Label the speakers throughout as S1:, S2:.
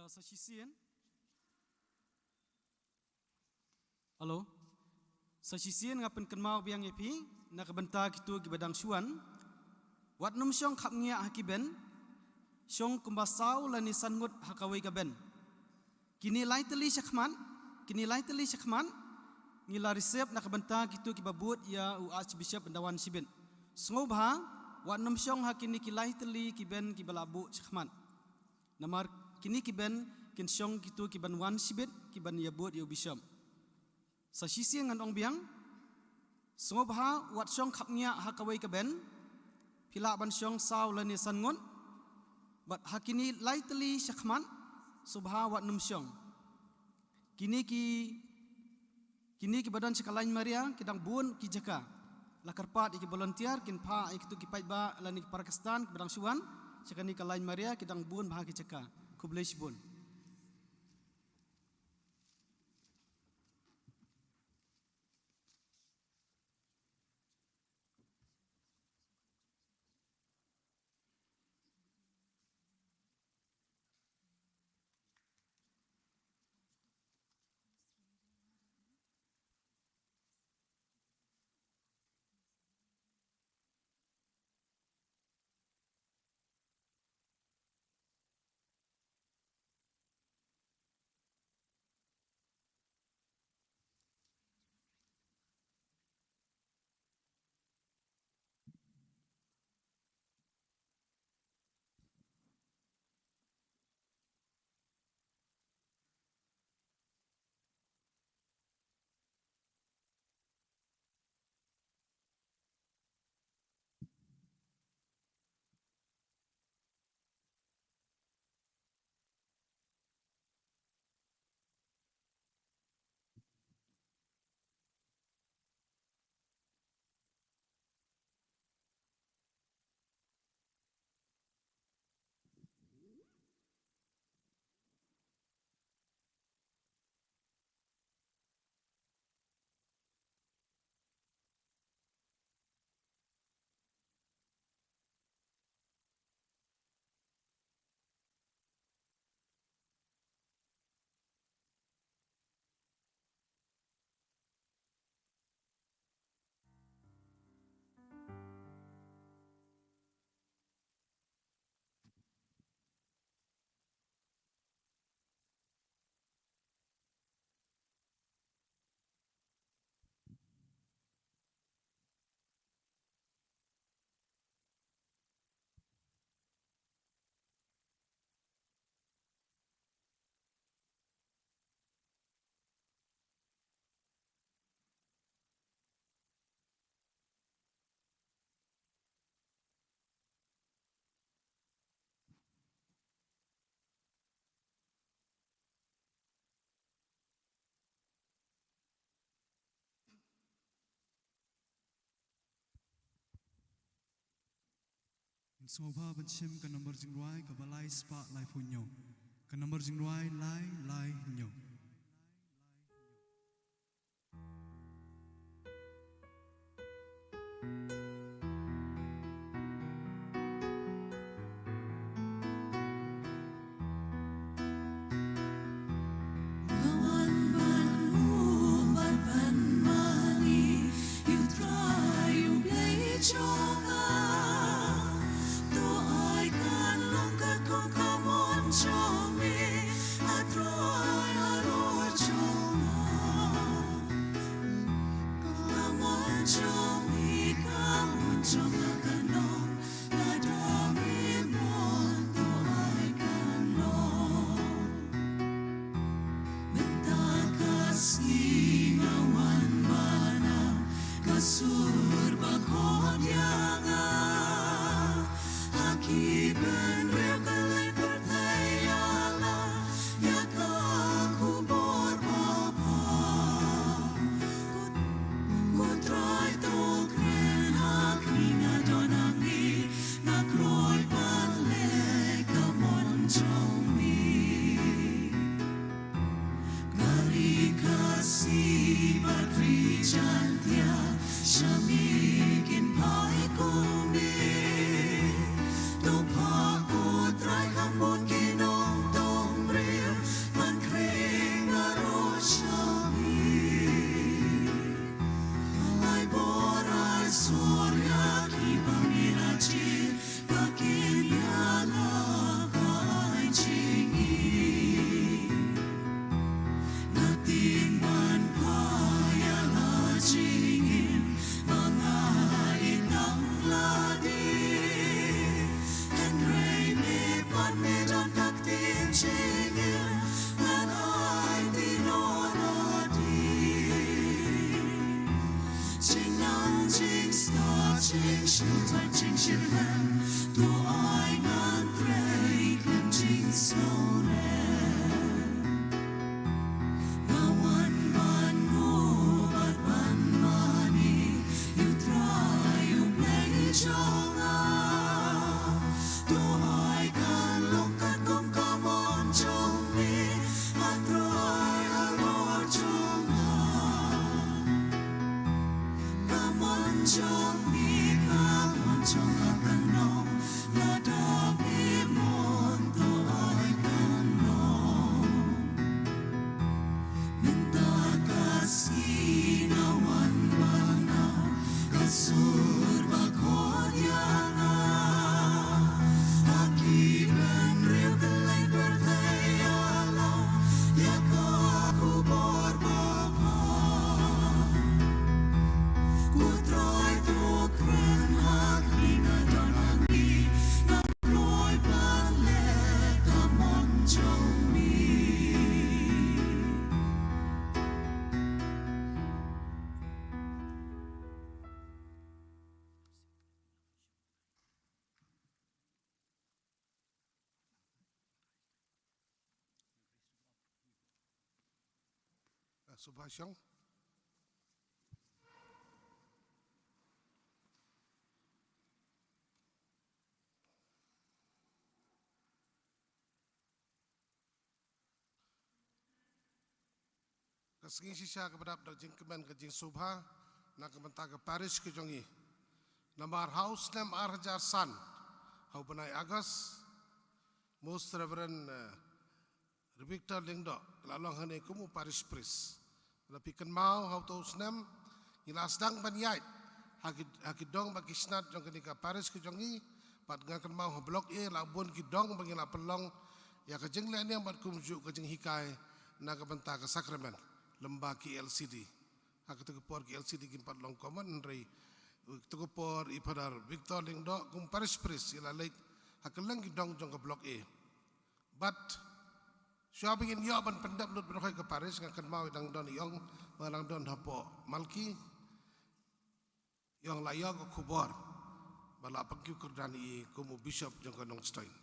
S1: sa sisian. Halo. Sa sisian ngapen kenmau biang epi na kabenta kitu gibadang suan. Wat num syong khap ngia hakiben. Syong kumbasau lani sangut hakawai gaben. Kini laiteli syakman, ngila resep na kabenta kitu kibabut ya u Archbishop Bendawan Sibin. Sngobha wat num syong hakini kilaiteli kiben kibalabu syakman. Namar kini kiben kin syong kitu kiban wan sibit kiban yabut yu bisham. Sa sisi ngan ong biang sngobha wat syong khapnya hakawai kaben pila ban syong saw lani sangun bat hakini laiteli syakman subha wat num syong. Kini ki badan sekalain Maria kidang bun ki jaka lakarpat iki volunteer kin pha ikitu ki paiba lani Pakistan badang suan sekani kalain Maria kidang bun bah ki jaka kublesh bun.
S2: Sngobha bensim ke nomor jingruai ke balai spa lai punyo. Ke nomor jingruai lai nyo.
S3: Akiben real kalai pertaya Subhasyong. Kasing sisya kepada Dajing Kemen Kajing Subha nak kementar ke Paris ke jongi. Namar House nem Arhajar San. Hau benai Agas. Most Reverend Victor Lingdo lalong hane kumu Paris Pris. Tapi kan mau hau tau nem ilas dang banyait. Hakid dong bagi snat jong kenika Paris ke jongi. Pat ngakan mau blok labun kidong bagi la pelong ya kajeng le ni ambat kumju kajeng hikai na kementar ke Sakramen. Lembah KLCD. Hak tegupor KLCD kimpat long common rei tegupor ipadar Victor Lingdo kum Paris Pris ila lake hakeleng kidong jong ke blok A. But shopping in Yoban pendap lut berkhoi ke Paris ngakan mau dang don yong malang don hapo malki yong layo ke kubor bala pagyu kerdani kumu bishop jong ke Nongstein.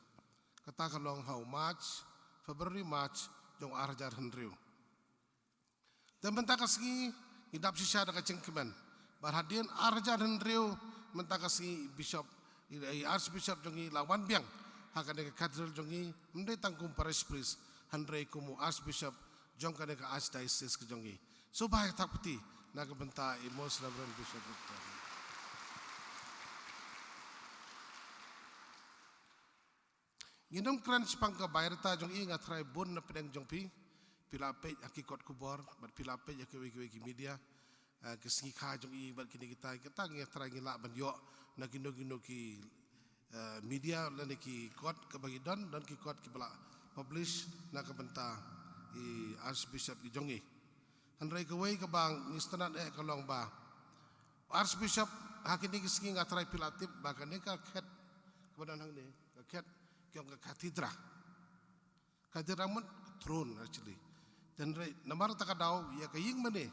S3: Kata kalong hau March February March jong Arhajar Hendriu. Dan mentakasi hidap sisa dekat cengkemen. Berhadian Arhajar Hendriu mentakasi bishop Archbishop jongi lawan biang hakan dekat katedral jongi mendai tangkum Paris Pris Hendrei kumu Archbishop jong kan dekat Archdiocese ke jongi. Subah tak peti nak bentar Most Reverend Bishop Victor. Nginum kran sepangka bayarta jongi ngatrai bon na pedang jongpi. Pilapet akikot kubor, bat pilapet ya ke media, kesengi kajong i bat kini kita ngi terangi lak banyo na kino ki media lan ki kot ke bagi dan ki kot ki bala publish na ke benta i Archbishop ki jongi. Handrai ke wei ke bang istanat kalong ba. Archbishop hakini kesengi ngatrai pilatip bahkan ni ka ket kebadan hang ni ka ket kyong ke katedra. Katedra mun throne actually. Dan namar takadau ya ke ying mane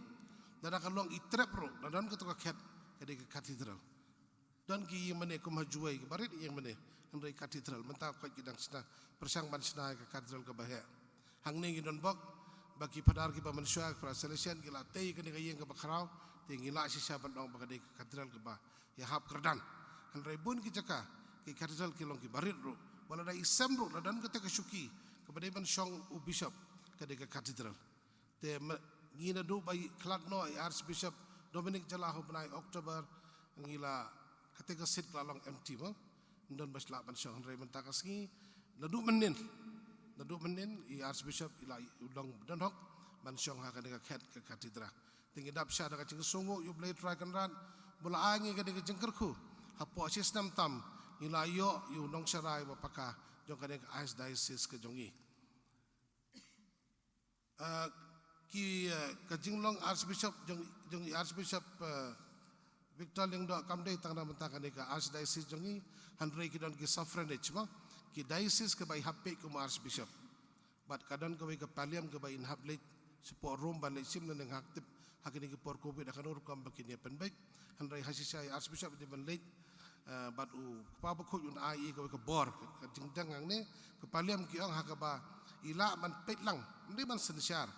S3: dan akan long itrep ro dan ketua ket ke katedral dan ki ying mane kumajuai ke barit yang mane handai katedral mentah kau kidang sena persang ban sena ke katedral ke bahaya hang ni don bok bagi padar ki manusia para selesian ki latei ke ying ke bakrau tinggi la sisa bandong bagi ke katedral ke bah ya hap kerdan handai bun ki jaka ki katedral ki long ki barit ro wala dai isem ro dan ketika syuki kepada manusiang bishop kedeka katedral. Te ngina do by Klatno Archbishop Dominic Jalahu benai Oktober ngila ketika sit lalong MT mo ndon basla bansong rei mentakasngi nadu menin i Archbishop ila udong dan hok bansong ha kedeka ket ke katedral. Tinggi dap sya dekat cing sungu yu blai try kan ran bola angi kedeka jengkerku hapo sistem tam ila yo yu nong sarai bapaka jong kedeka Archdiocese ke jongi. Ki kajinglong Archbishop jong Archbishop Victor Lingdo kamdei tangna mentakan deka Archdiocese jongi handrei ki don ki suffragage ma ki diocese ke bai hape ku Archbishop bat kadon ke bai ke paliam ke bai inhablet support room ban sim nang haktip hakini ki por covid akan ur kam bakini penbaik handrei hasisai Archbishop di ban late bat u pa ba khu yun ai ko ka bor ka jing dang ang ne ka paliam ki ang hakaba ila man pet lang ndi man sensyar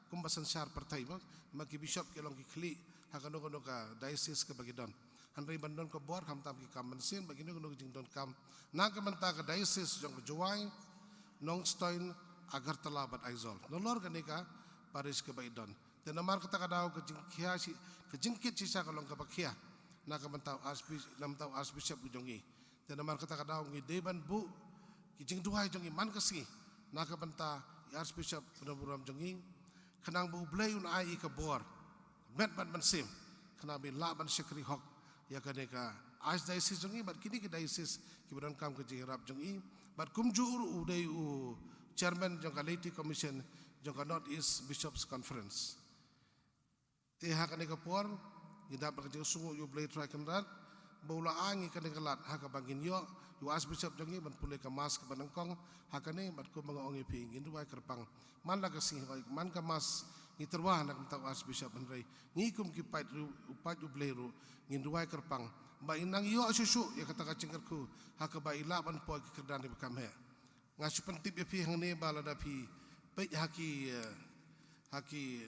S3: kumba sensyar partai ma ki bishop ki long ki khli hakano kono ka diocese ka bagidon hanrei bandon ka bor kam tam ki kam mansin bagino kono jing don kam na ka manta ka diocese jong juwai nongstoin agartala bat aizol nolor ka nika paris ka bagidon tenamar kata ka daw ka jing khia si ka jingkit si sa ka long ka bakhia na ka manta archbishop jongi tenamar kata ka daw ngi deban bu ki jing duai jongi man ka si na ka manta archbishop penaburam jongi kanang bu blay un ai ka bor met ban mansim kana bi laban sekri hok ya ka neka archdiocese jongi bat kini ki diocese ki badan kam ka jing rap jongi bat kumjur u dei u chairman jong ka laity commission jong ka north east bishops conference te ha ka neka por ngidap ka jing sungu yu blay try kan rat bola angi ka neka lat ha ka bangin yo yu archbishop jongi ban pulai ka mas ka banangkong ha ka ne bat ko mga ongi pi ngin duai kerpang man la ka sing man ka mas ni terwah nak mta archbishop benrei ni kum ki pait upat u bleru ngin duai kerpang ba inang yo susu ya kata ka cingkerku ha ka ba ila ban po ki kerdan di bekam he ngasu pentip ya pi hang ne bala da pi pait haki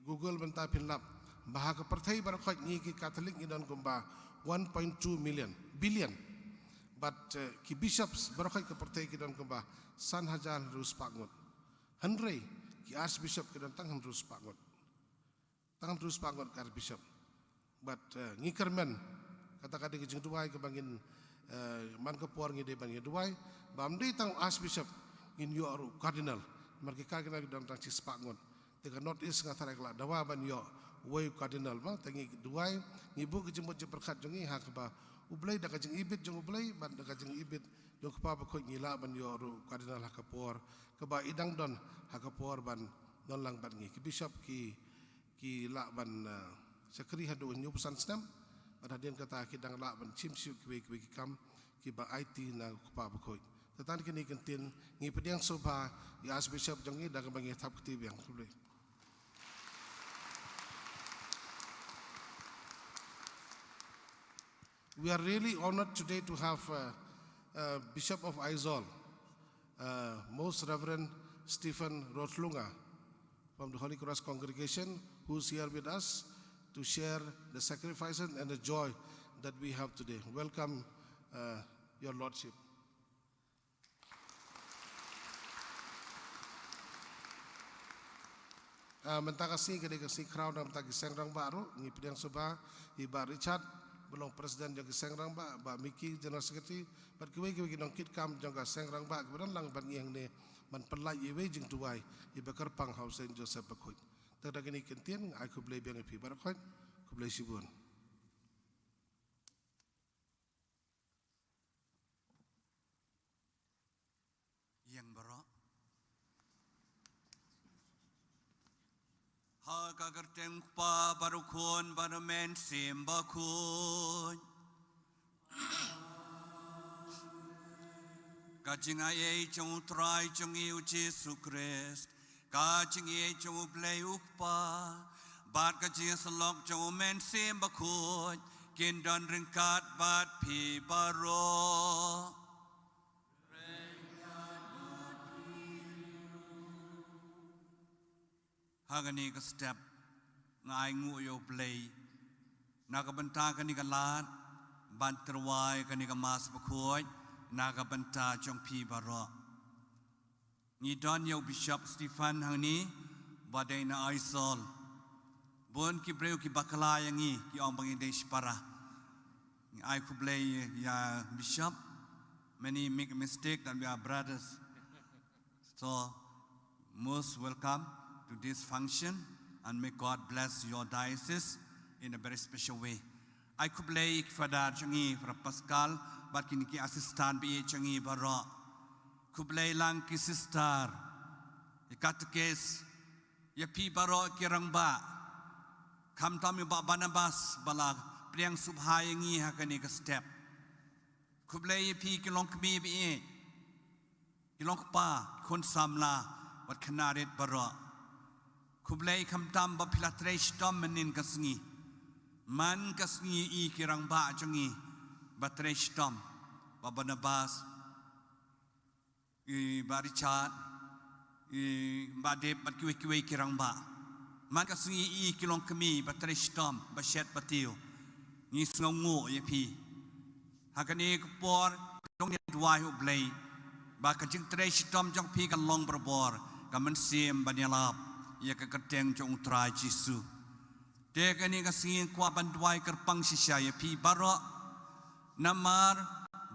S3: google benta pin lap bah ka partai bar khoj ni ki catholic ni don kumba 1.2 billion but ki bishops bar khoj ka partai ki don kumba san hajar rus pangot hanrei ki archbishop ki don tang rus pangot ka archbishop but ngikermen kata-kata ki jing duai ke bangin man ka por ngi de bangin duai bam de tang archbishop in yo aru cardinal mar ki cardinal ki don tang sis pangot te ka not is ngathara kala dawa ban yo way cardinal ma tangi duai ngi bu ki jimot je perkhat jongi ha ka ba ublai da ka jing ibit jong ublai ban da ka jing ibit jong ka pa ko ngi la ban yo aru cardinal ha ka por ka ba idang don ha ka por ban don lang ban ngi ki bishop ki la ban sekri hadu nyu pesan snam hadien kata ki dang la ban chim siu ki kam ki ba IT na pa ba khoi tatan ki ni kentin ngi pediang soba ya archbishop jongi da ka bangi thap kti biang tuble we are really honored today to have Bishop of Aizol Most Reverend Stephen Rotlunga from the Holy Cross congregation who's here with us to share the sacrifices and the joy that we have today. Welcome, Your Lordship. Mentakasi kasi crowd nam taki sengrang baru ni pediang soba iba Richard belum presiden jang sengrang ba Miki general secretary bat kiwe kinong kit kam jang sengrang ba kemudian lang ban yang ne man pelai iwe jing tuai iba kerpang house Saint Joseph bakoi tada gini kentien aku beli biang ipi barakoi aku beli sibun
S4: yang barak ha kagerteng pa barukun barumen simbakun kajing ayai chung trai chung iu Jesu Christ kajing ayai chung play ukpa bat kajing selok chung men simbakun kindan ringkat bat pi baro hagani ka step ngai ngu yo play naga banta kani ka lat ban terwai kani ka mas bakoi naga banta chong pi baro ni don yo Bishop Stephen hangni badai na Aizol bon ki breu ki bakala yangi ki ong bangin de para I could play ya Bishop many make a mistake and we are brothers so most welcome to this function and may God bless your diocese in a very special way. I could play Father Changi for Pascal, but kiniki assistant be Changi Baro. Could play lang ki sister. Ikat case ya pi baro kirangba. Kam tam ba Barnabas balag priang subhayangi hakani ka step. Could play pi kilong kmi be kilong pa kon samla wat kanarit baro. Kublai kam tam ba pilatresh tom menin kasngi man kasngi I kirang ba changi Batrestom, Barnabas, Richard, Badep, Batkiwi Kiramba. Maka sungi kilong kami, Batrestom, Bashet Batil, ni sungu yepi. Hakani kupor, dong ni dua hu blay. Baka jing Batrestom jong pi kan long berbor, kamen sim banyalap, ia keketeng jong utrai Jisu. Dek ini kasih kuat bantuai kerpang sisa yepi barok. Namar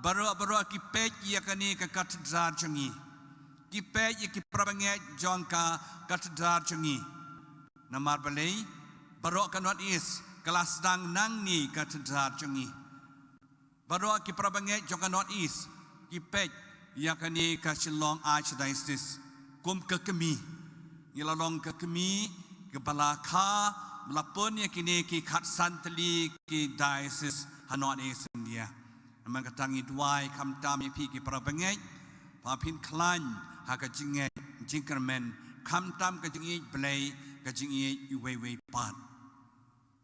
S4: barok kipet ia kani ke katedral cengi. Kipet ia kiprabanget jongka katedral cengi. Namar balai barok kanot is kelas dang nang ni katedral cengi. Barok kiprabanget jongka not is kipet ia kani ke Shillong Archdiocese kum ke kemi. Ilalong ke kemi ke Balaka Melapun ya kini ki kat santli ki diocese Hanoi East India. Namang katangi duai kam tam pi ki prabangai papin klan ha ka jingai jingkermen kam tam ka jingi blai ka jingi iwe pat.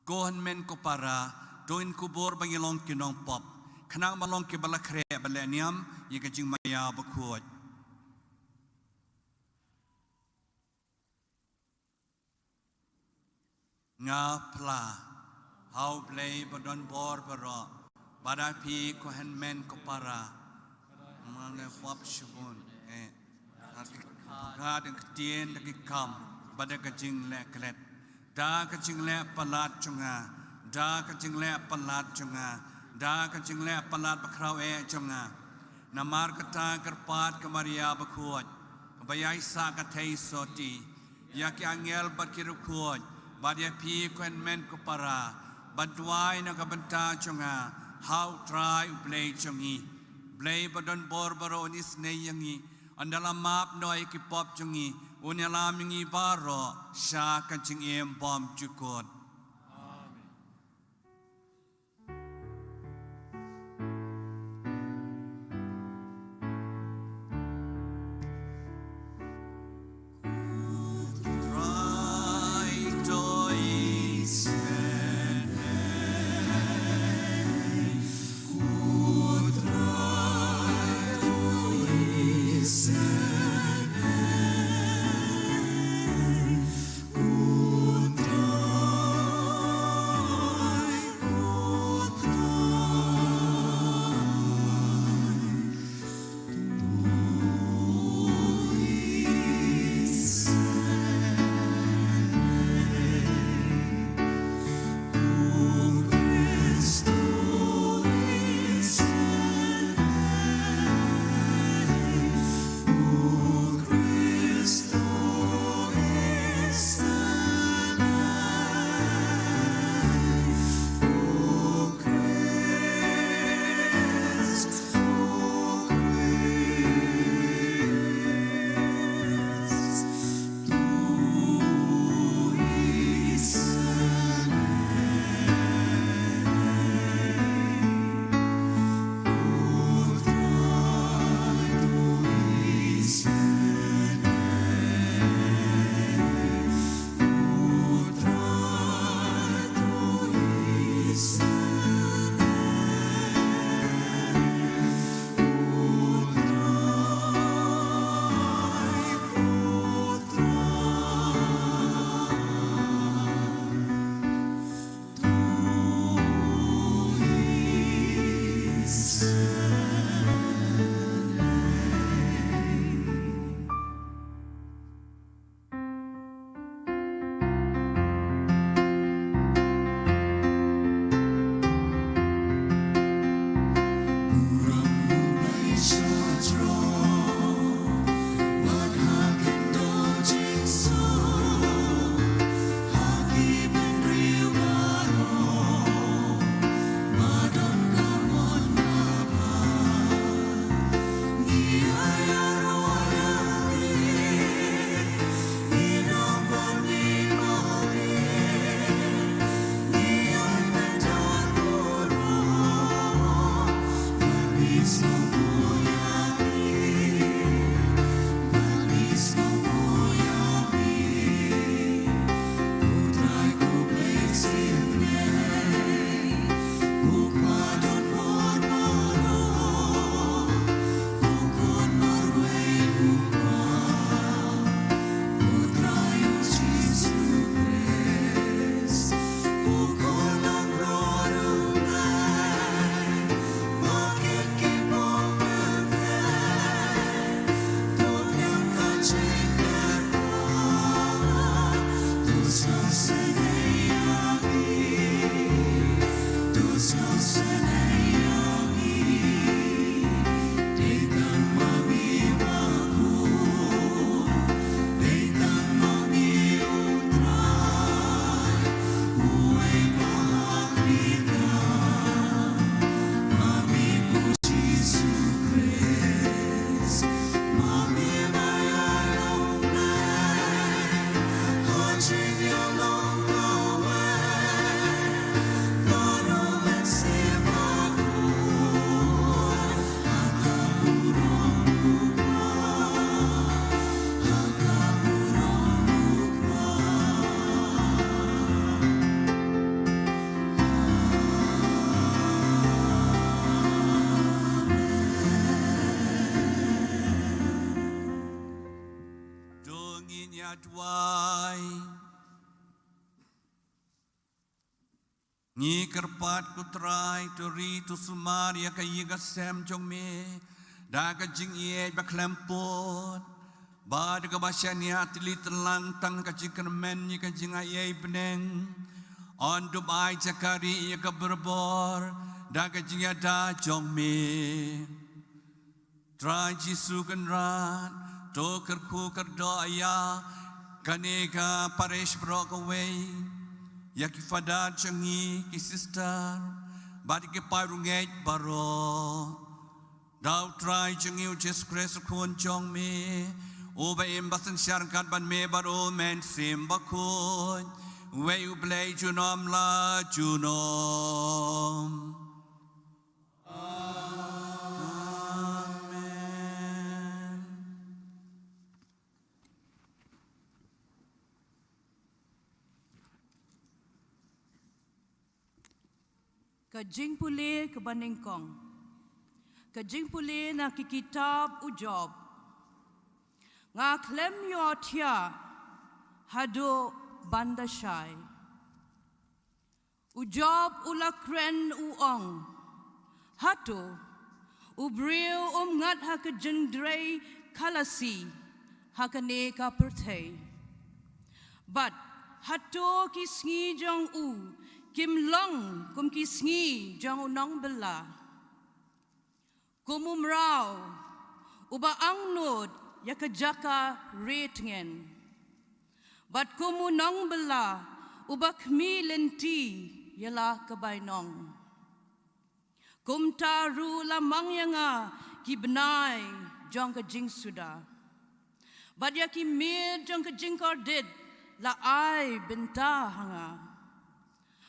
S4: Gohan men ko para doin kubur bangilong kinong pop. Kanang malong ki balakre baleniam ye ka jing maya bakut. Ngapla hau play badon bor baro badapi ko handmen ko para mange pop shubun gadeng tien de kam badak jing le klet da ka jing le palat chunga da ka jing le palat chunga da ka jing le palat bakrau chunga namar kata kerpat ke Maria bakuat bayai sa ka thai soti yak angel bakirukut Badia pi kuen men ko para bantuai na kabanta chunga how try play chungi play badon borbaro nis ne yangi andala map noi ki pop chungi unyalam yangi baro sha kan ching em bom chukot.
S2: Kudra
S4: adwai Ni kerpat kutrai tori tu sumar ya kayiga sem jong me daga jing ye baklempot bad ka basyania tili terlantang ka jikan men ni ka jing ye beneng on dubai jakari ya ka berbor daga jing ya da jong me trai jisu kan ran to kerku kerdoaya kaneka paresh brok away ya ki fadar changi ki sister badi ke parunget baro dau try changi uches kres kon chong me oba embasan syarkat ban me baro men sim bakun we u play junom la junom
S5: Kajing puli ke Baningkong. Kajing puli na kikitab ujob. Nga klem yo tia hado bandashai. Ujob ulakren uong. Hato ubriu ngat ha kajengdrei kalasi hakane ka pertei. But hato kisngi jong u Kim long kum kisngi jang unang bela. Kumumraw uba angnod yakajaka retngen. Bat kumunang bela uba kmi lenti yala kabainong. Kumtaru lamang yanga kibnai jang kajing suda. Bat yakimir jang kajing kordid la ai benta hanga.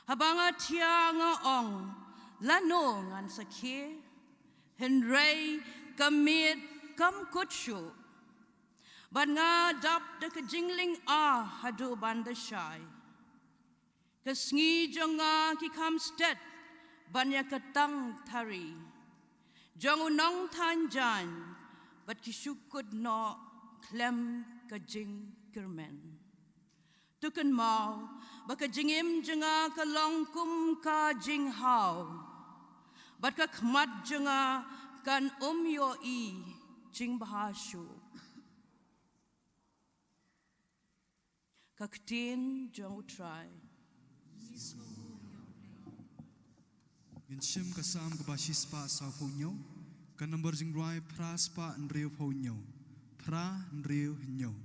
S5: Habanga tia nga ong lano ngan sakhe henrei kamit kam kutshu ban nga dap de kajingling a hadu bandashai kasngi jonga ki kam stet banya katang thari jong unong tanjan but kishukud no klem kajing kermen tukan mau baka jingim jenga ka longkum ka jinghau bat ka khmat jenga kan yo I jing bahashu kaktin jong utrai
S2: Ginshim kasam kabashispa sa punyo ka number jingruai praspa nriu punyo pra nriu hinyo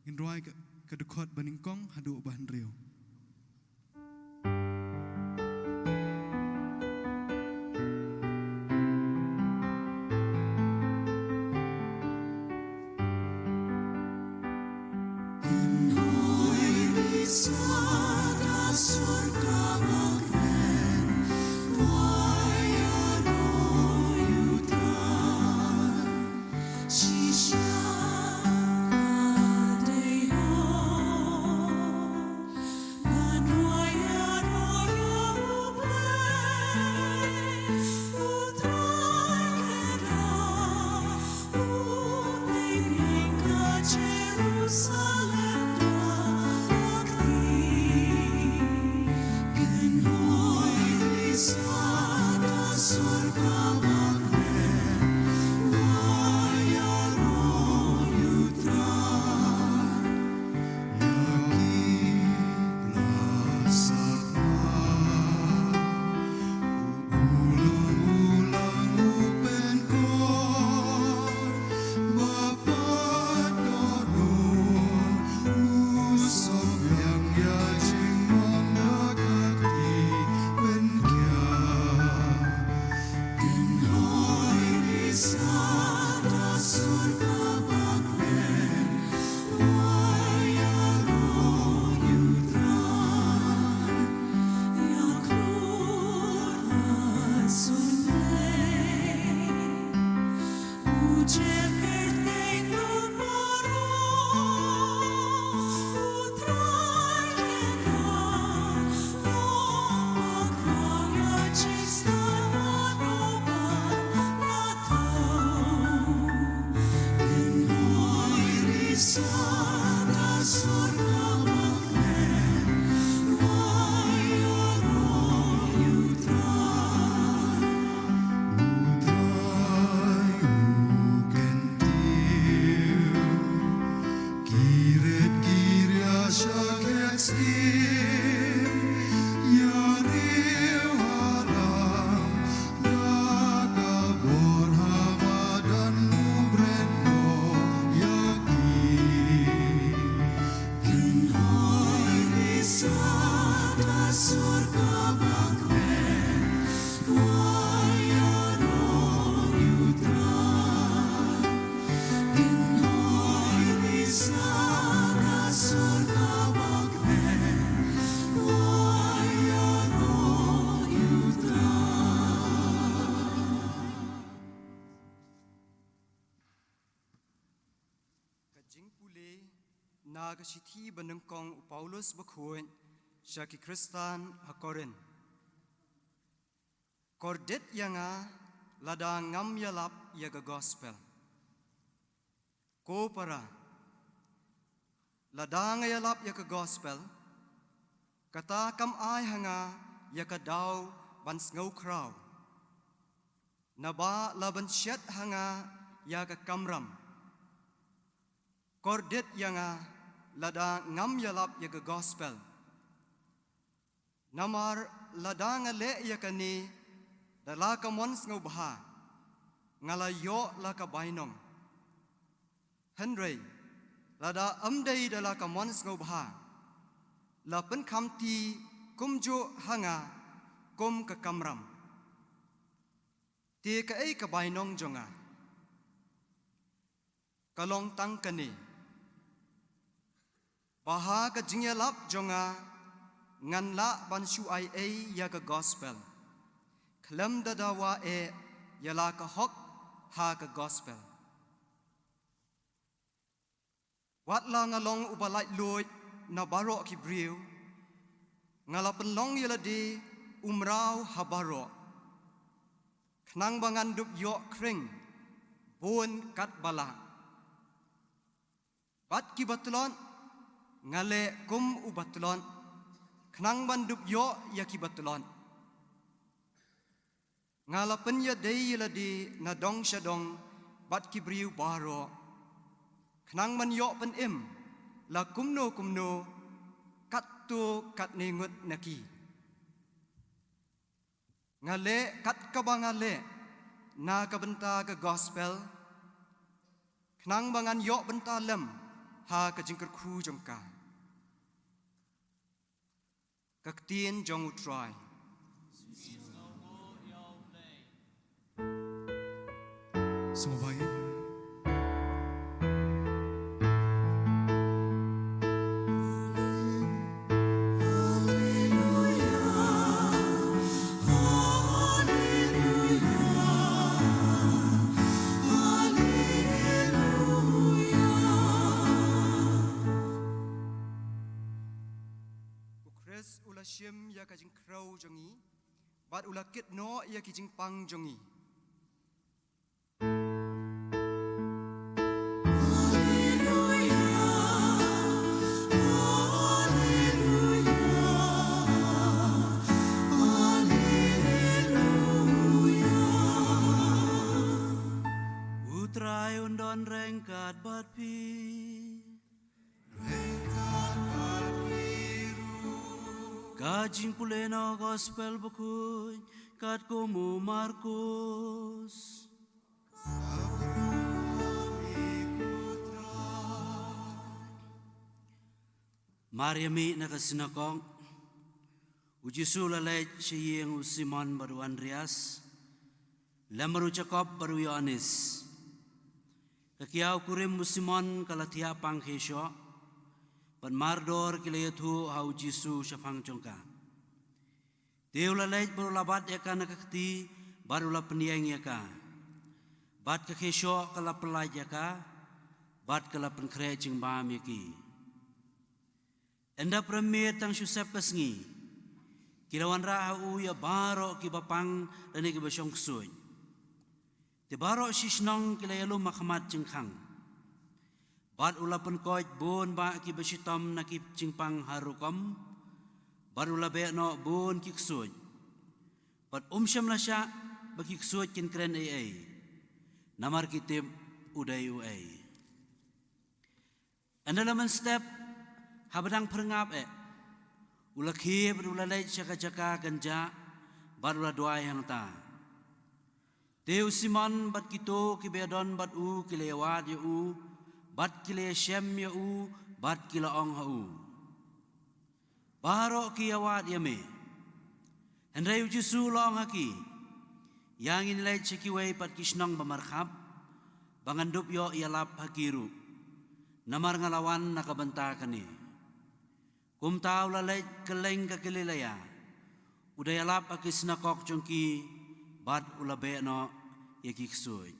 S2: inruai kedekot Baningkong hadu bahan rio.
S6: Sada Kajing pule naga sithi benengkong Paulus bakhuin syaki Kristan hakorin. Kordet yanga lada ngam yalap yaga gospel. Ko para lada ngayalap yaga gospel kata kam ay hanga yaga daw ban ngau kraw. Naba laban syat hanga yaga kamram. Kordet yanga lada ngam yalap yaga gospel. Namar lada ngale yakani dala ka mons ngau baha ngala yo la ka bainong Henry lada amdei dala ka mons ngau baha la pen khamti kumjo hanga kum ka kamram ti ka ei ka bainong jonga kalong tang kani baha ka jingyalap jonga ngan la ban shu ai ei ya ka gospel Klem dadawa yala ka hok ha ka gospel. Wat la ngalong ubalait loy na baro ki briu. Ngalapan long yala di umrau ha baro. Knang bangan dup yo kring bon kat bala. Bat ki batulon ngale kum ubatulon. Knang ban dup yo ya ki batulon. Ngalapan ya day ladi na dong syadong bat kibriu baro. Knang man yo pen im la kumno kat tu kat ningut naki. Ngale kat kabangale na kabenta ke gospel. Knang bangan yo benta lem ha ka jingker khu jongka. Kaktien jong utrai.
S2: Semua baik.
S6: Ukres ula syem ya kajing krau jongi, bat ula kit no ya kijing pang jongi.
S7: Utrai undon rengkat bat pi Kajing puleno gospel bukuy kat komu Markus Mariami nakasinakong Ujisu lalay siyeng Simon baru Andreas Lamaru Jacob baru Yohanes Kakiyaw kurim Simon kalatia pang kesyo Pan mardor kilayatu hau Jisu syafang jongka Deu lalay baru labat yaka nakakti baru la peniyang yaka Bat kakesyo kala pelaj yaka Bat kala penkre jing baam yaki Enda premier tang Yosef kasngi Kilawan rahau ya baro ki bapang dan ki basyong ksuy Ti baro sisnong kilayalu makamat jengkang Bat ulapan koit bon ba ki basyitam na ki jingpang harukam Bat ulabe no bon ki ksuy Bat syam la sya baki ksuy kin kren ay Namar kitib uday uay Enda laman step habadang perengap Ulakhi berulalai caka-caka ganja Barulah doa yang ta Teu Simon bat kito kibedon bat u kilewat ya u Bat kile syem ya u Bat kila ong ha u Baro kiyawat ya me Hendrai ujisu long haki Yang inilai cekiway pat kisnong bamarkhab Bangandup yo ialap hakiru Namar ngalawan nakabentakan ni Kumtaw lalay keleng kakililaya Udayalap akis nakok jongki Bat ulabe no yakiksuy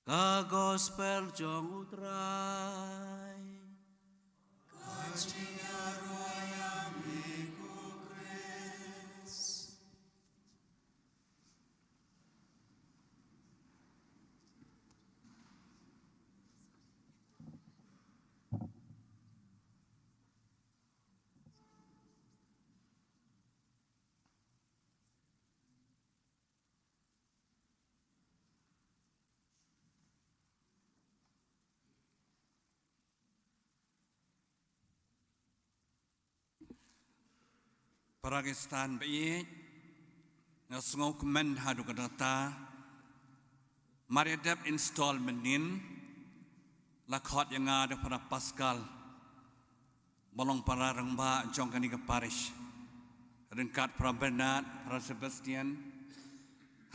S7: Ka gospel jong utrai.
S4: Pakistan baik, ngasngau kemen hadu kadata, mariadap installment nin, lakhot yang ada para Pascal, balong para rangba jongkani ke parish, rengkat para Bernard, para Sebastian,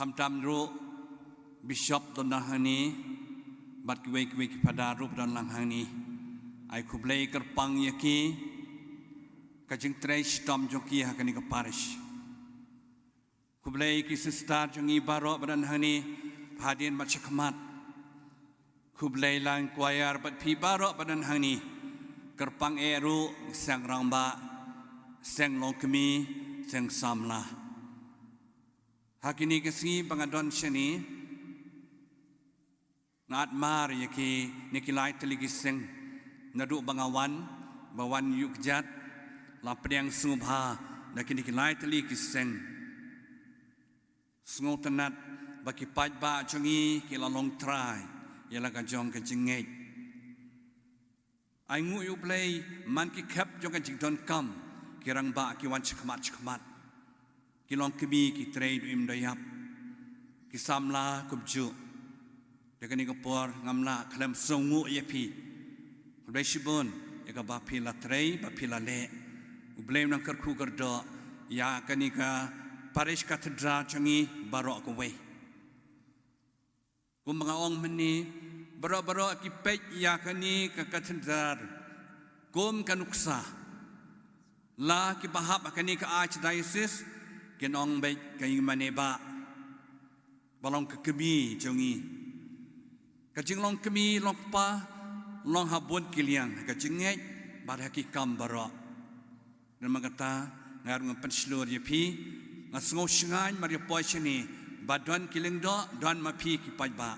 S4: hamtam ru Bishop Donahani, bat kiwe pada rup dan langhani, ai kublai kerpang yaki. Kajing trace tom joki hakani ke parish. Kublai ki sister jongi barok badan hani hadian macakmat. Kublai lang choir bat pi barok badan hani kerpang eru sang rangba sang longkemi sang samla. Hakini kesi pangadon shani ngat mar yaki nikilai teligi seng nadu bangawan bawan yukjat lapang sungubha nak kini kilai teli kiseng sungut tenat bagi pajba jongi kilalong try ialah kajong kajengej ai ngu yu play man ki kap jong kajing don kam kirang ba ki wan chakmat kilong kemi ki trade im dayap ki samla kubju dekani kapor ngamla klam sungu yepi blai shibun ya ka ba pila trade ba pila le Ublem nang kerku kerdo ya kanika parish katedral changi barok kowe. Kumanga ong meni barok ki pej ya kani ka katedral. Kum kanuksa. La ki bahap kani ka archdiocese kenong bej kai maneba. Balong ke kemi changi. Kajing long kemi long pa long habun kiliang kajingej bar hakikam barok. Dan mengata ngarung penslur yepi ngasngau shingan mari poisini badon kileng do don mapi ki pajba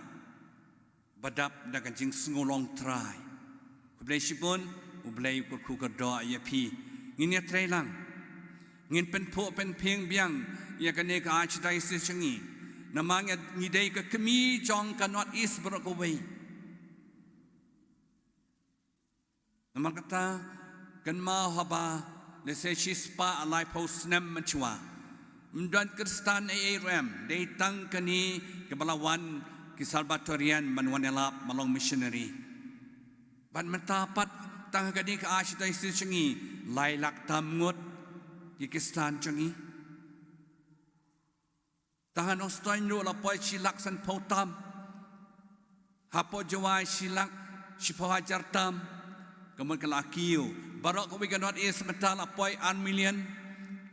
S4: badap da kanjing sngolong trai kublai sipun ublai ku do yepi ngin trai lang ngin pen po pen ping biang ya kane ka archdiocese changi namang ngidei ka kemi jong ka north east brokaway namang kata kan ma haba Lese spa alai post nem menchua. Mdan Kristan ARM they tang kani kebalawan ki Salvatorian manwanelap malong missionary. Ban mentapat tang kani ka archdiocese changi lailak tamngut ki Kristan changi. Tahan ostain ro la poi silak san potam. Hapo jawai silak sipawajar tam. Kemudian kelakiu barok ko wigan not is metal apoi 1 million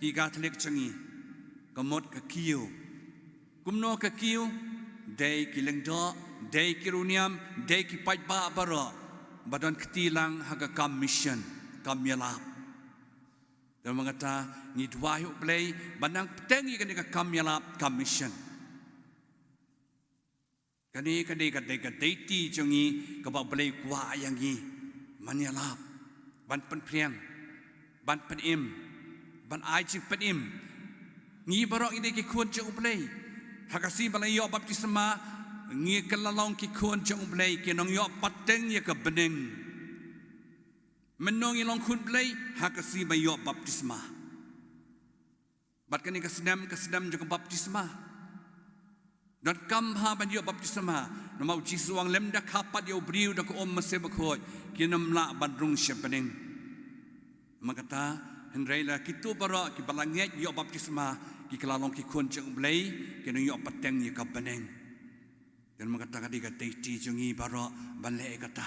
S4: ki Catholic changi kamot ka kiu kumno ka kiu dei kilengdo dei kiruniam dei ki pajba barok badon ketilang haga kam mission kam yalap dan mengata ni dwayu play banang tengi kan ka kam yalap kam mission kani ka deiti changi ka ba play kwa yangi manyalap ban pen priang ban pen im ban ai chi pen im ngi barok ide ki khon che uplei hakasi balai yo baptisma ngi kelalong ki khon che uplei ki nong yo pateng ye ka beneng menong ilong khun plei hakasi ba yo baptisma bat kani kesedam je baptisma dan kam ha ban yo baptisma no mau chi suang lem da kapat yo briu da ko om mase bakhoi kinam la bandrung shepening makata hendraila kitu bara ki balanget yo baptisma ki kelalong ki khon cheng blei kino yo pateng ye kabeneng dan makata kadi ka teiti jungi bara banle kata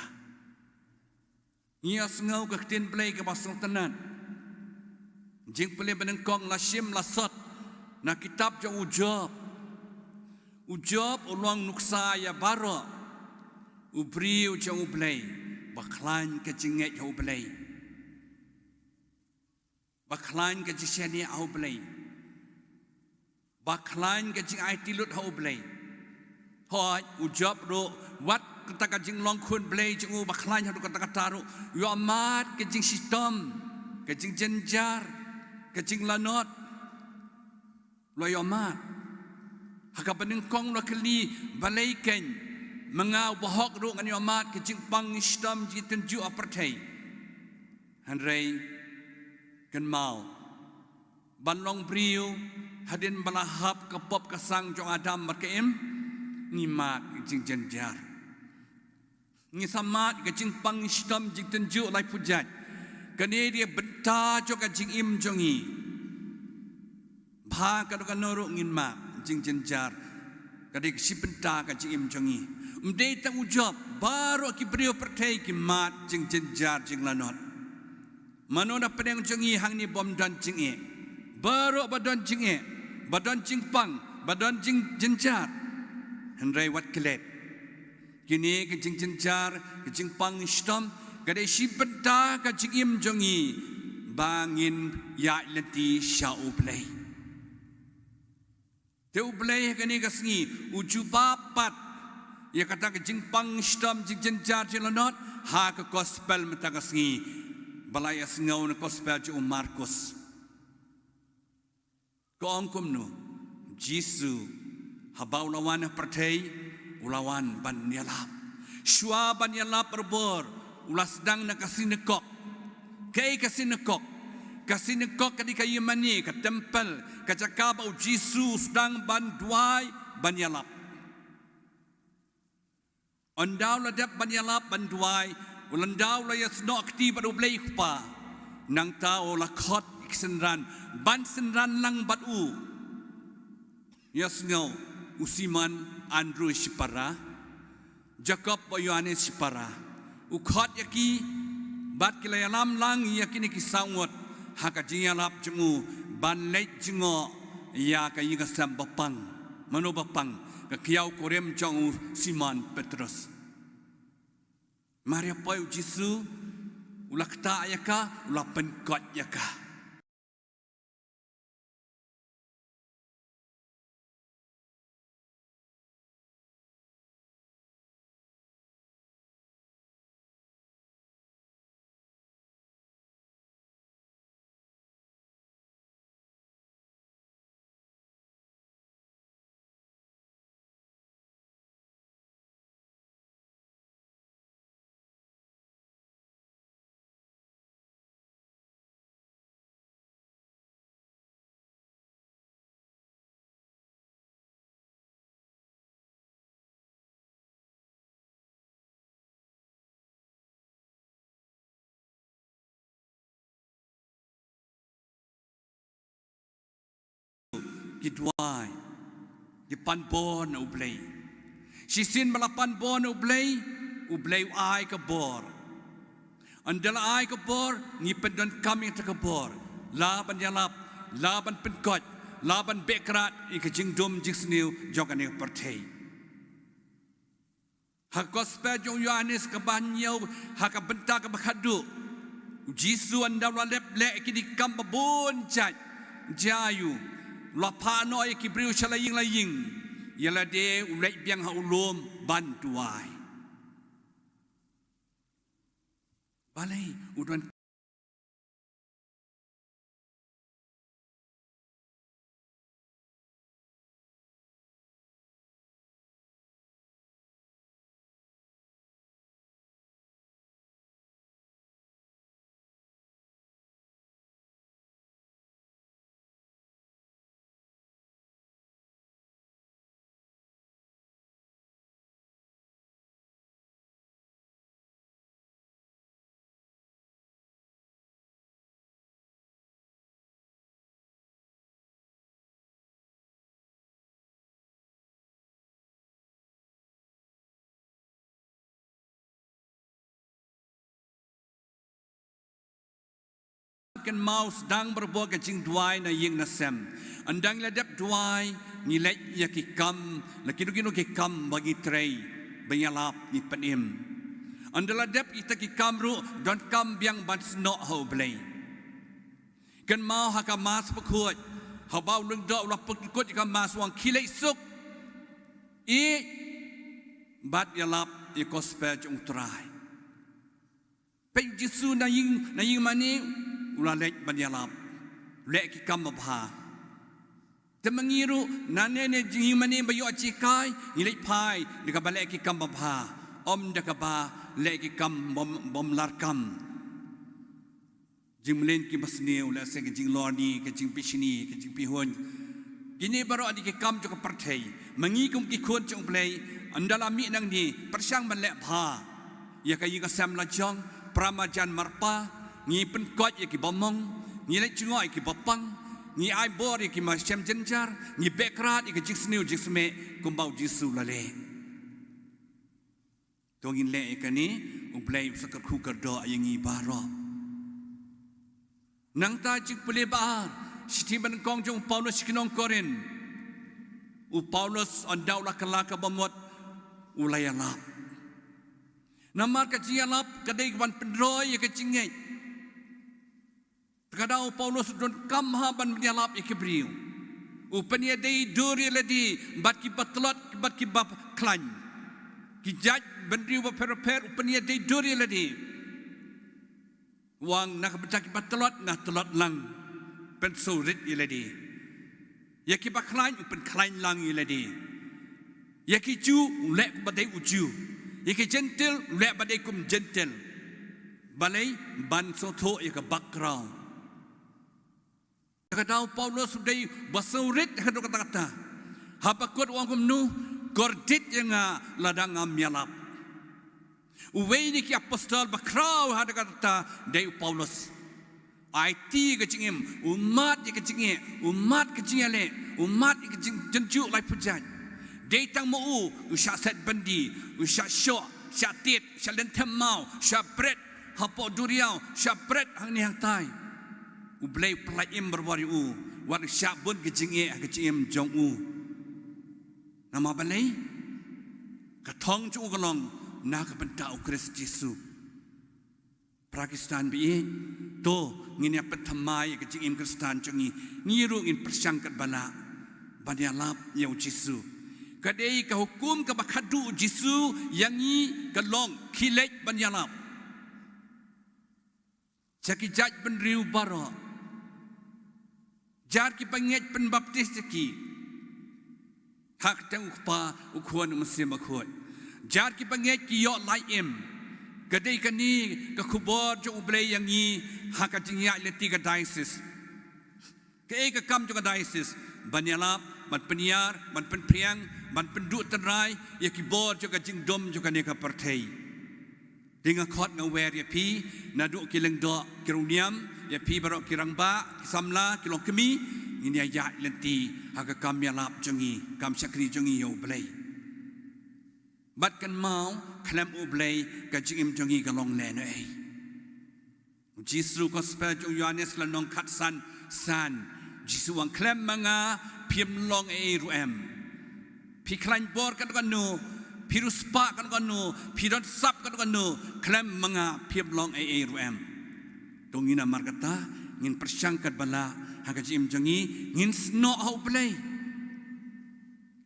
S4: ia sengau ka tin blei ka basong tenan jing pele beneng kong la shim la sot na kitab jo ujab ulong nuksa ya bara Ubriu jong ublay. Baklan ke jinget ublay. Baklan ke jishani ublay. Baklan ke jing aitilut ublay. Hoi ujab ro wat kata ka jing long kun blay jing u baklan hadu kata kata ro yo amat ke jing sistem ke jing jenjar ke jing lanot lo yo amat haka pening kong lo keli balai ken mengau bahok ro ngani amat ke jing pang sistem jing tenju apartheid hanrei ken mau ban long briu hadin balahap ke pop kasang jong adam berkeim ngimat jing jenjar ngi samat ke jing pang sistem jing tenju lai pujat kani dia benta jo ka jing im jongi bha ka do kanoro ngin ma jing jenjar kadi si benta ka jing im jongi mdei ta ujab baru ki brio pertai ki mat jing jenjar jing lanot manona pedeng jongi hang ni bom dan jing e baru badan jing e badan jing pang badan jing jenjar henrai wat kelet kini ke jing jenjar ke jing pang sistem kadai si benda ka jing im jongi bangin ya leti sya ublay te ublay kani kasngi ujubapat ya kata ke jing pang sistem jing jenjar jelanot ha ke gospel mata kasngi balaya sngau na gospel ju Markus ko angkum no Jisu habau lawan pertai ulawan ban yalap shua ban yalap berbor ulas sedang nak kasih nekok kai kasih nekok ketika Yemani ke tempel ke cakap au Jisu sedang ban duai ban yalap ondau ladap ban yalap ban duai ulandau la yasno akti badu blai khupa nang tao la khot iksenran ban senran lang batu yasngau Usiman Andrew Shipara Jacob Yohanes Shipara ukhot yaki bat kilayalam lang yakini kisawot haka jingalap jengu ban leit jengo ya ka yiga sam bapang mano bapang ka kiau korem jong Simon Petrus Maria poi Jisu ulakta yaka ulapen kot yaka Gidwai di panbon ublay sisin malapan bon ublay ai ke bor andala ai ke bor ni pendon kami ta ke bor laban yalap laban penkot laban bekrat i ke jingdom jingsniu jogane pertai hak gospel jong Yohanes ke banyau hak benta ke bakhadu Jisu andala lep lek ki di kam babon jat jayu lapa no ya kibriu laying yala de ulai biang ha ulom bantuai balai udon kan maus dang berbuat kecing duai na ying na sem andang ladap duai nilai ya ki kam la kinu ki kam bagi tray banyalap ni penim andala dep kita ki kamru don kam biang ban sno ho blei kan mau haka mas pekut ha bau lung do la pekut ka mas wang kilai suk i bat yalap i gospel jong trai pe jisu na yin mani ula lek ban yalap lek ki kam bha temangiru nanene yin mani bayo acikai ilai pai dika balek ki kam bha om daka ba lek ki kam bom larkam jing melen ki basneu la se ki jing lorni ki jing pishini ki jing pihon kini baru adik ki kam jok partai mangi kum ki khon jong play andala mi nang ni persang man lek pha ya ka yinga sam la jong pramajan marpa ngi pen kot ya ki bomong ngi lek chungoi ki bopang ngi ai bor ya ki ma sem jenjar ngi bekrat ya ki jing sneu jing sme kum bau jisu la le tongin le ka ni um play sakar khu kar do yangi baro nang ta jik pelebar Stephen kong jong Paulus kinong korin u Paulus on daula kalaka bamot ulayalap namar ka jialap kadai ban pendroy ka jingai kadau Paulus don kam ha ban jialap ikibriu u penia dei duri ledi bat ki batlot bat ki bab klan ki jaj bandriu ba per u penia dei duri ledi wang nak bercaki batalot ngah telot lang pen surit iladi ya ki baklain pen klain lang iladi ya ki ju lek badai uju ya ki gentle lek badai kum gentle balai ban soto ya ka background kadau Paulus dei basurit hadu kata-kata hapakut wang kum nu gordit yang ladang amyalap uwei ni ki apostol bakrau hada kata dei Paulus IT ke cingim umat ke cingi umat ke cingale umat ke jenju lai pujat dei tang mo u sha set bandi u sha sho sha tit sha len temau sha bread hapo duriau sha bread hang ni hang tai u blai plaim berbari u wat sha bun ke cingi ke cingim jong u nama balai ka thong chu galong nak bentau Kristus Yesus Pakistan bi to ngini petamai ke jing Kristan jungi ngiru ngin persangkat bala banyalap yau Yesus kadai ka hukum ka bakadu Yesus yangi kalong kilek banyalap caki jaj benriu baro jar ki panget penbaptis ki hak tang ukpa ukuan muslim akuan jar ki panget ki yo lai em kadai kani ka khubor jo ublei yangi hakatinya leti ka diocese ke ka kam jo ka diocese banyalap man peniar man penpriang man penduk tenrai ya ki bor jo ka jingdom jo ka ne ka partai dengan khot ngawer ya pi na du ki leng do kiruniam ya pi barok kirang ba samla kilong kemi ini ya leti haka kam yalap jongi kam sakri jongi yo ublei bat kan mau klem ublei ka jingim jongi ka long le no ei Jisu gospel jong Yohanes la nong khat san Jisu wang klem manga phim long ei ruem pi klan bor kan kan no pi ruspa kan kan no pi dot sap kan kan no klem manga phim long ei ruem dongina markata ngin persangkat bala haka jingim jongi ngin sno ho ublei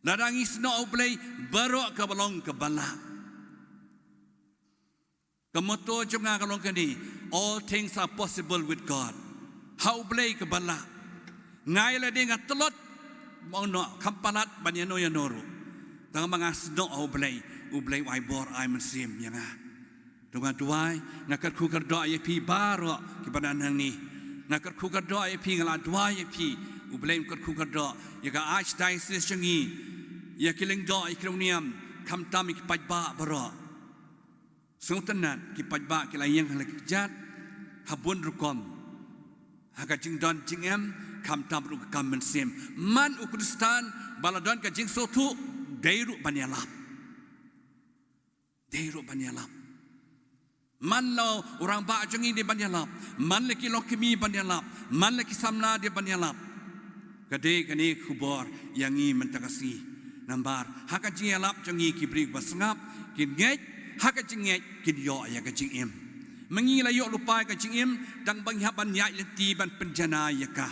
S4: ladangi sno ublei baro ka balong ka bala kamoto jonga kalong kani all things are possible with God how ublei ka bala ngai la dinga telot mono kampalat banyano yanoru tang mga sno ublei wai bor ai mensim yanga donga duai nakat khukar do ai pi baro ki badan ni nakat khukar do ai pi ngala duai pi ublei kat khukar do yaga archdiocese changi ya kileng do ikroniam kam tam ki pajba baro sultanat ki pajba ki layang halak jat habun rukom haka jing don jing em kam tam ru kam mensim man ukristan baladon ka jing sotu deiru banyalap man lo orang ba jongi di banyalap man leki lokimi banyalap man leki samna di banyalap kade kani khubor yangi mentakasi nambar hak jing elap jangi kibrik basngap kin ngej hak jing ngej kin yo ya ka jing im mengi la yo lupa ka jing im dang bang haban ya leti ban penjana ya ka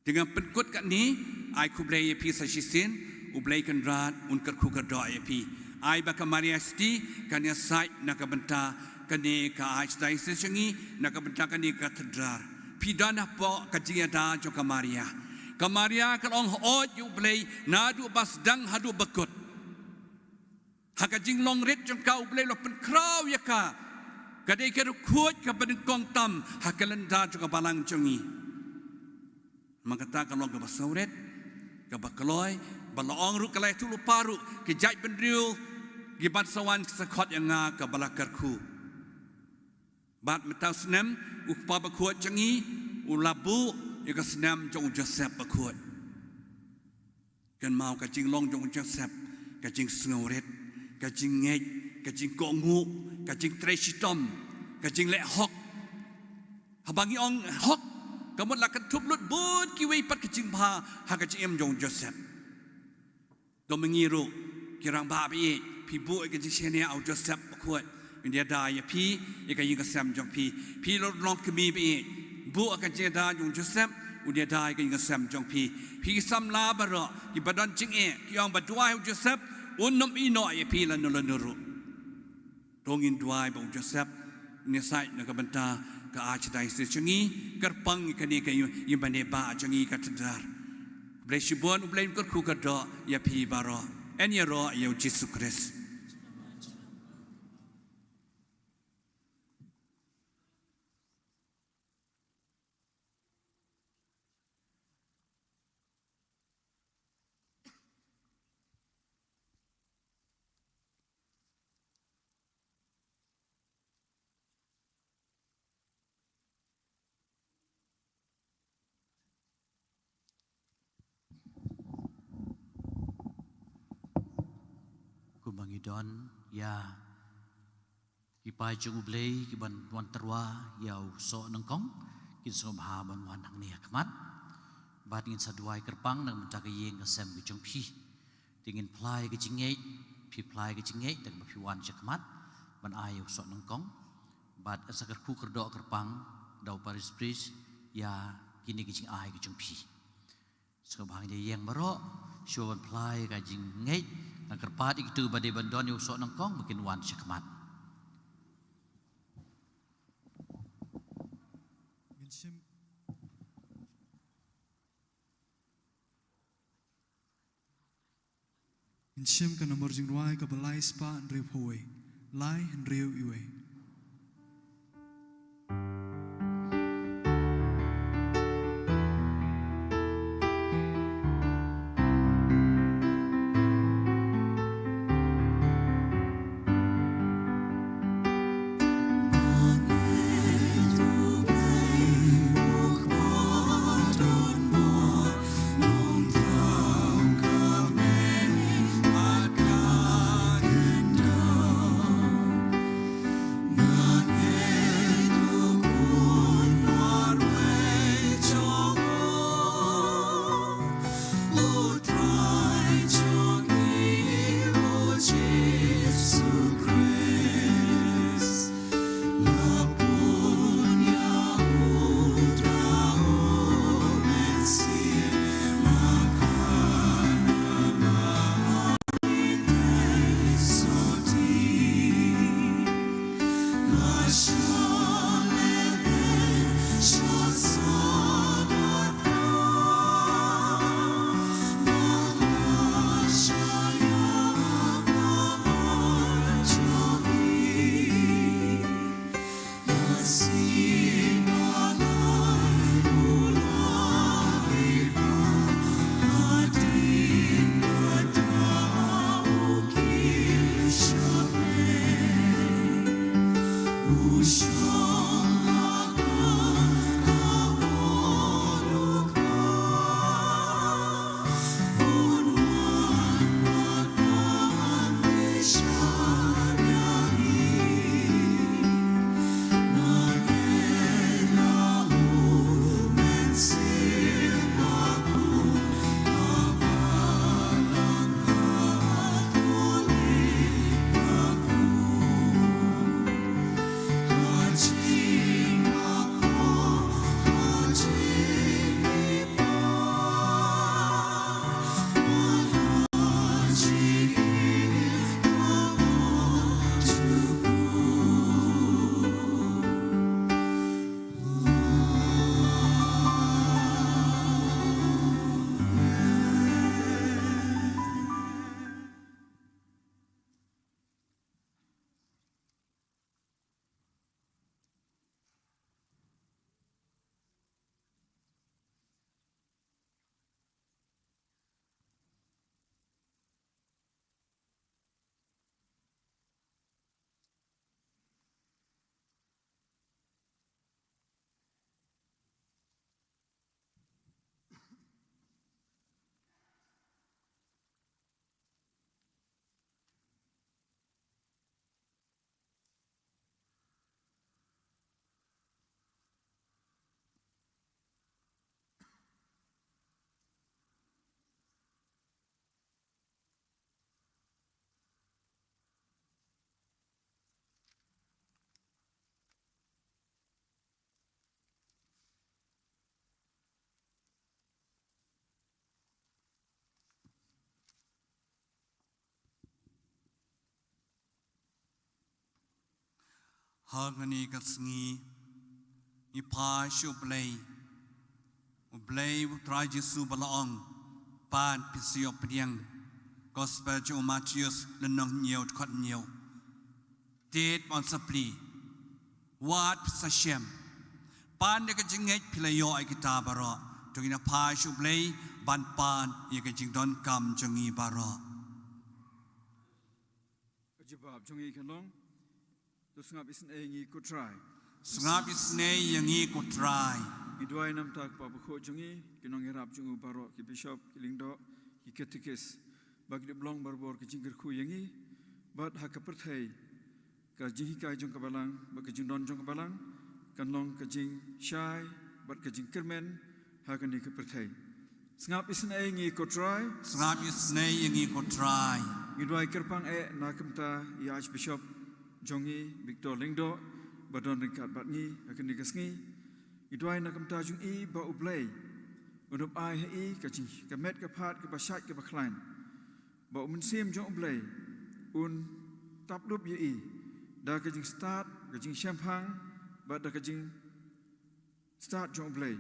S4: dengan penkut kat ni ai kublai pi sa shisin ublai kan rat un ker ku ka do ya pi ai ba ka mariasti kan ya sai na ka benta kan ni ka ai stai se changi na ka benta kan ni ka tedrar pi dana po ka jing da jo ka maria Kamaria kalong hoot yu blay nadu bas dang hadu bakut. Hakajing long rit jong kau blay lo pen kraw ya ka. Kadai keru kuat ka pen kong tam hakalenda jong balang jongi. Mangkata kalong ka basawret ka bakaloy balaong ru kalai tulu paru ke jai bendriu gibat sawan sakot yang nga ka balakarku. Bat metau senem ukpa bakuat jongi ulabu Ika senam jong Joseph bakut. Kan mau kacing long jong Joseph, kacing sengoret, kacing ngej, kacing kongu, kacing tresitom, kacing lek hok. Habangi ong hok, kamu lakan tublut bud kiwi pat kacing bah, ha kacing em jong Joseph. Kau mengiru kirang babi, pibu kacing senia au Joseph bakut. India dah ya pi, ika ika sam jong pi lo long kemi bi. Bu akan jeda jong Joseph udia dai ke ngasam jong pi sam la baro ki badan jing ki yang badua Joseph unnom ino ye pi la nuru dongin duai bong Joseph ni sai na ka benta ka achidai se chingi karpang ka ni ka yimane ba chingi ka tadar bleshibon ublein kor ku ka do ya pi baro en ye ro ye Jesus Christ
S7: Don ya kipai chung blay kiban wan terwa yau so nengkong kin so bha ban wan hang ni akmat bat ngin saduai kerpang nang mentak yeng kasem ki chung pi tingin plai ki chingei pi plai ki chingei dan pi wan chakmat ban ayu so nengkong bat asakar ku kerdo kerpang dau paris pris ya kini ki ching ai ki chung pi so bhang de yeng baro so ban plai ka jing ngei Angker padi itu badai bandon yang usok nengkong mungkin wan syakmat.
S2: Insyam ka nomor jing ruai ka balai spa ndriu howe, lai ndriu iwe.
S4: Hagani kasngi ipa shu blay utrai Jesu balaong pan pisio pediang gospel jo Matius lenong nhiều khot nhiều tet on sapli wat sashem pan de kajinget pilayo ai kita baro tugina pa shu blay ban pan ye kajing don kam jongi baro
S8: Jibab jongi kanong to sngap isin ngi ko try
S4: Sngap isne yangi ko try.
S8: Idwai nam tak pa bukho jongi kinong irap jongu baro ki bishop ki lingdo ki ketikis bagi de blong barbor ki jingir khu yangi bat ha ka perthai ka jingi kai jong kabalang ba ka jing don jong kabalang kanong ka jing shai bat ka jing kermen ha ka ni ka perthai sngap isin ngi ko try
S4: Sngap isne yangi ko try.
S8: Idwai kerpang nakamta i Archbishop jongi Victor Lingdo badon ringkat batngi akan digasngi idwai nakamta jung I ba ublay unup ai hei kaji kamet kapat kabashat kabaklan ba umsim jong ublay un taplup ye I da kajing start kajing champang ba da kajing start jong ublay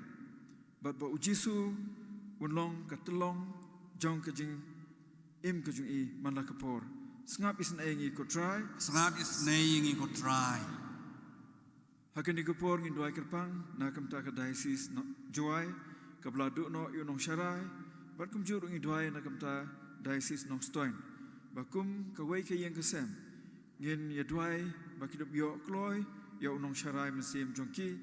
S8: ba ujisu unlong katelong jong kajing im kajung I manlakapor sngap isin ngi ko try
S4: Sngap isne yangi ko try.
S8: Hakan digupor ngin duai kerpang nakam ta ka diocese no joai ka bladu no yunong sharai barkum juru ngin duai nakam ta diocese no stoin bakum ka wei ke yang kesem ngin ya duai bakidup yo kloi ya unong sharai mesim jongki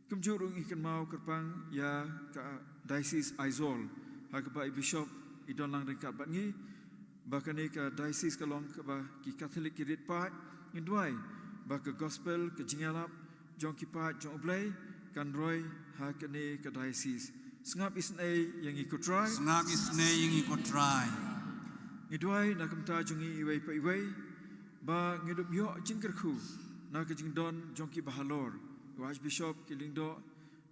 S8: kum juru ngin kan mau kerpang ya ka diocese Aizol hakaba bishop idon lang ringkat batngi bakani ka diocese ka long ka ba ki Catholic ki rit pat ngin duai ba ka gospel ka jingalap jong kipat jong ublay kan roy ha kene ka diocese sngap isin yang ikut try
S4: Sngap isne yangi ko try.
S8: ngidwai nakamta jongi iwei pa iwei ba ngidup yo jingker khu na ka jing don jong ki bahalor Archbishop ki lingdo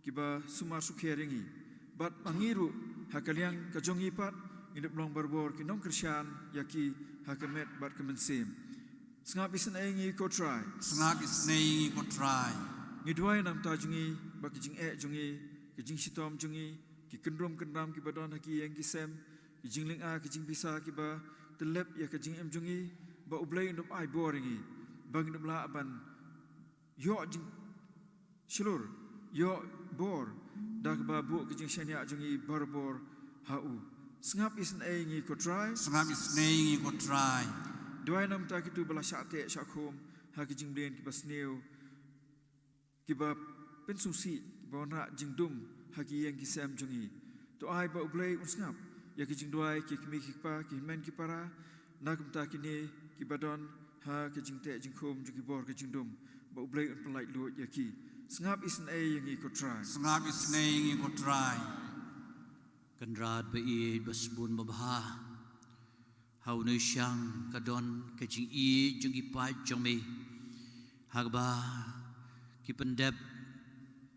S8: ki ba sumar sukheringi bat mangiru ha kaliang ka jongi pat ngidup long barbor ki nong Krisyan yaki ha kemet bat kemensim sngap isin yang ikut try
S4: Sngap isne yangi ko try.
S8: Ngidwai nam ta jungi ba kijing jungi kijing sitom jungi ki kendrom kendram ki badon haki yang ki sem kijing ling kijing bisa ki ba telep ya kijing em jungi ba ublay ndum ai boringi bang ndum la aban yo jing shilur yo bor dak ba bu kijing shania jungi barbor hau sngap isin ngi ko try
S4: Sngap isne yangi ko try.
S8: Dwai nam ta ki tu bala syate syakhum ha kijing blen ki basneu kiba pensusi bona jingdum hagi yang kisam jungi to ai ba ublay unsngap ya ki jingdwai ki kimi ki pa ki men ki para nakum ta kini ki badon ha ki jingte jingkhum jungi bor ki jingdum ba ublay un pelai lu ya ki sngap isin yang ikut try
S4: Sngap isne yangi ko try.
S7: Kenrat bei basbun babha hau nu syang kadon kajing I jungi pa jong me hagba ki pendep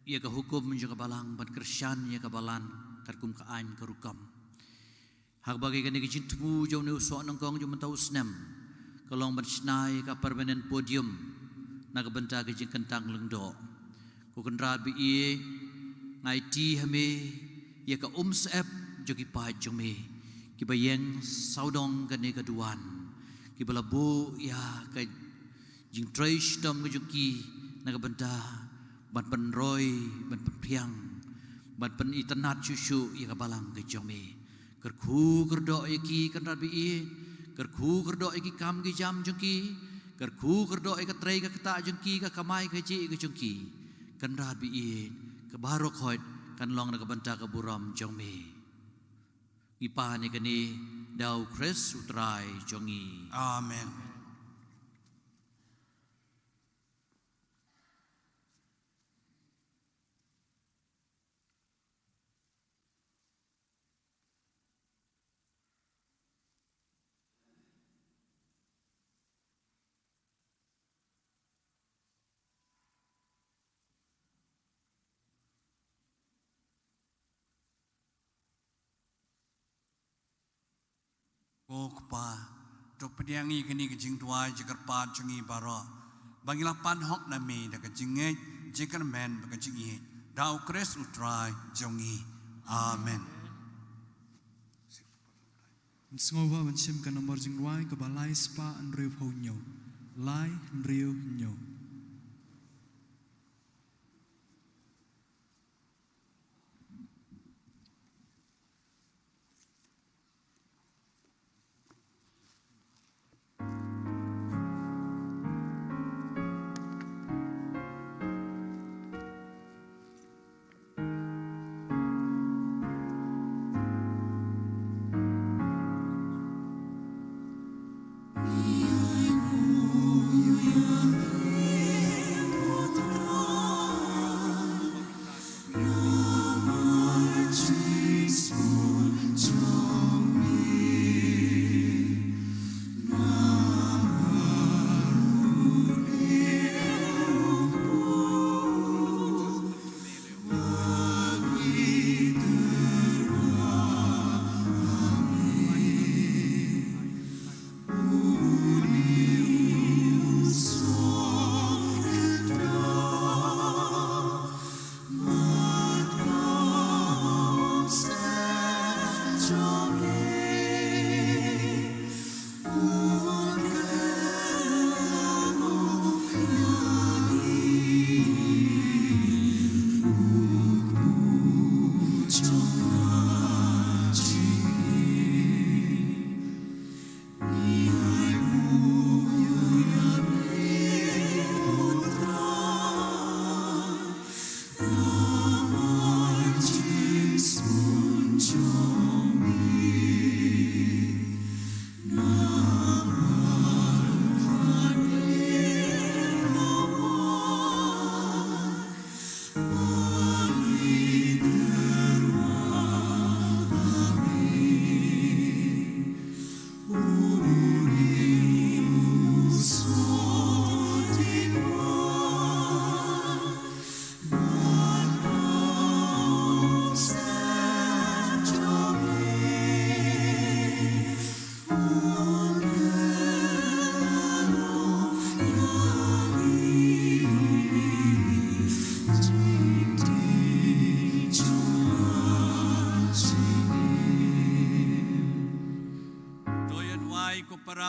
S7: ia ka hukum juga balang ban Krisyan ia ka balan karkum ka ain karukam hak bagi kani ki jintu jong ne usok nangkong jom tau snem kalong ban snai ka permanent podium na ka benta ki jing kentang lengdo ku kendra bi ngai ti hame ia ka sep jogi pa jong me ki bayeng saudong kani ka duan ki balabu ya ka jing trish dom jogi nagabenta ban penroy ban penpiang ban pen itanat susu ia kabalang ke jome kerku kerdo iki kenrat bi kerku kerdo iki kam ki jam jengki kerku kerdo iki trei ka kata jengki ka kamai ka ji ka jengki kenrat bi ke barok hoit kan long nagabenta ka buram jome ipa ni kani dau kres utrai jongi
S4: Amen. Okpa to pediangi kini kejing tuai jeker pat jungi baro Bangilah panhok na me da ka jingay jikan men ba ka jingi dau kres utrai jongi amen.
S2: Sngova bansim ka nomor jingruai ka balai spa andriu phonyo. Lai andriu nyo.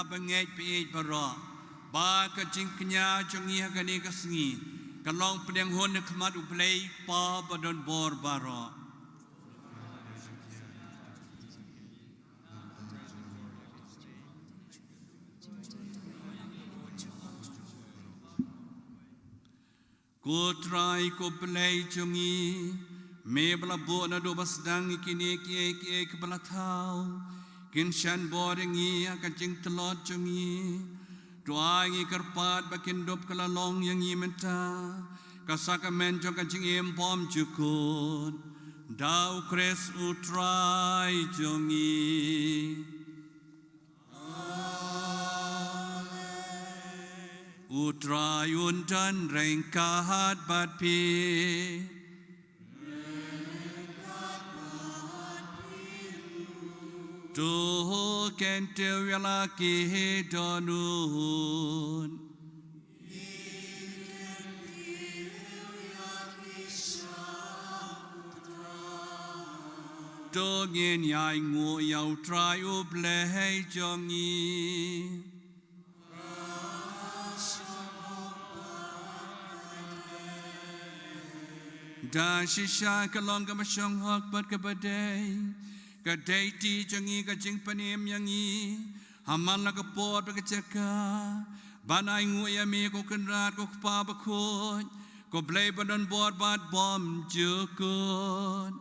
S4: Bangait piit baro ba ka jing knya jongi hagani ka sngi kalong pedang hon khmat uplay pa badon bor baro ko try ko play jongi me bla bo na do basdang ikini ki ke bla thau Kinshan boringi akan jing telot jongi Tuangi kerpat bakin dop kelalong yang imenta Kasakamen jong kan jing impom jukut Dau kres utrai jongi Utrai untan rengkahat bat pi Tuh kentil laki donun Dongin yai ngu yau trai ubleh jongi Dan shisha kalong kamasyong hak bat kabadai Kadai ti jangi kajing panim yangi Haman la kapot bakacaka Banai ngu yami ko kenrat ko kpa bakut Ko blay badan bot bat bom jukut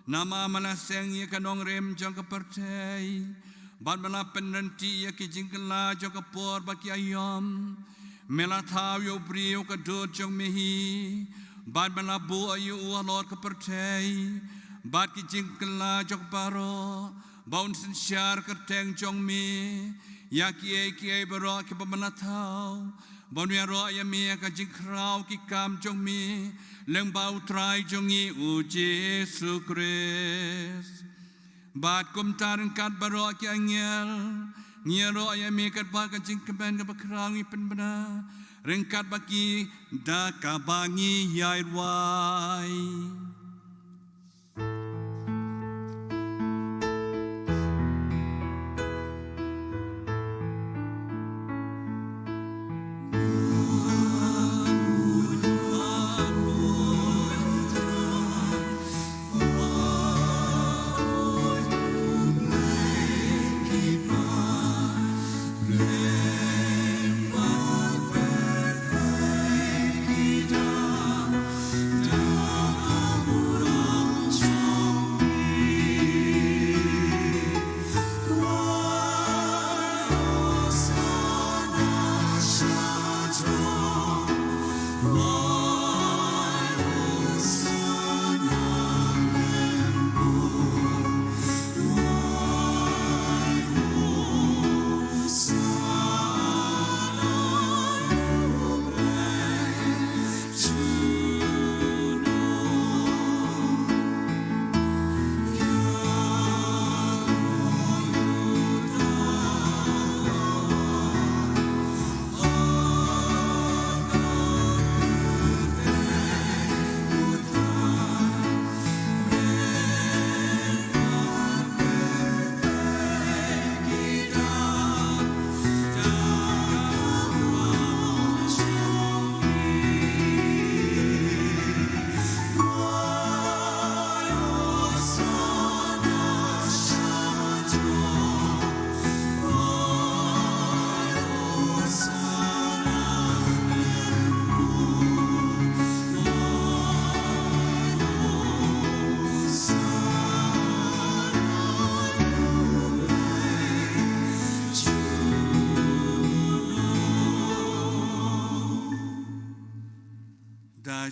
S4: Nama malaseng ya kanong rem jang kapartay Bat malapan nanti ya kijing kala jang kapot baki ayam Melathaw yo brio kadut jang mehi Bat malabu ayu ualot kapartay Bat ki jingkla jok baro baun sin syar kerteng jong mi ya ki baro ki pamanathau baun ya ro ya mi ka jingkrau ki kam jong mi leng bau trai jongi u Jesu Christ bat kum taran kat baro ki angel Ngiro ayami kat ba ka jing keban ka bakrangi penbena rengkat bagi da ka bangi yai wai.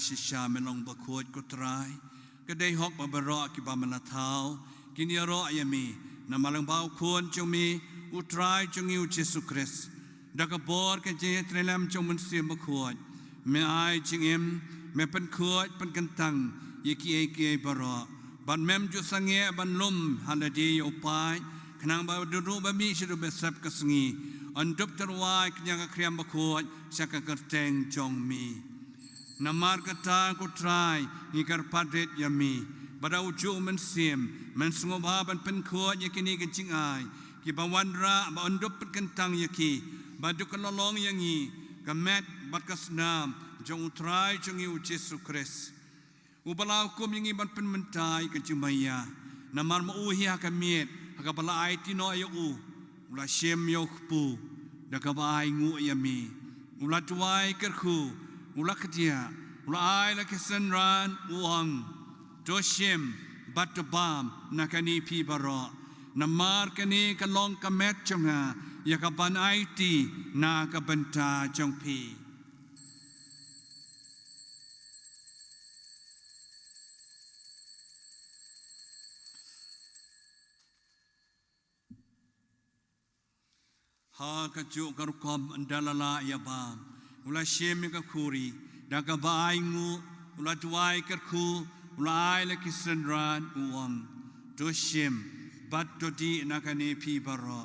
S4: Shisha melong bakut kutrai kedai hok babaro ki bamanatau kini ro ayami namalang bau kun cumi utrai cungi Yesus Kristus dakabor ke je trelam cumun sim bakut me ai cingim me pen kuat pen kentang yeki baro ban mem ju sange ban lum haladi opai kenang ba duru ba mi shiru besap kesengi andup terwai kenyang kriam bakut saka kerteng jong mi Namar kata kutrai ikar padet yami pada ujung mensim mensungobhaban penkuat yakini kencing ai ki bawandra ba undup kentang yaki badu kelolong yangi kamet bat kasnam jong utrai jongi Yesus Kristus ubalau kum yangi ban penmentai kencimaya namar muuhi hakamiet hakabala aiti no ayu ula shem yokpu dakabai ngu yami ula tuai kerku ula ketia ula ai la kesenran uang doshim batubam nakani pi baro namar kani kalong kamet chonga yakaban aiti na kabenta jongpi ha kajuk karukom andalala yabam ula shem ka khuri daga baingu ula tuai kerku ula ai la kisenran uang doshim batodi nakani pi baro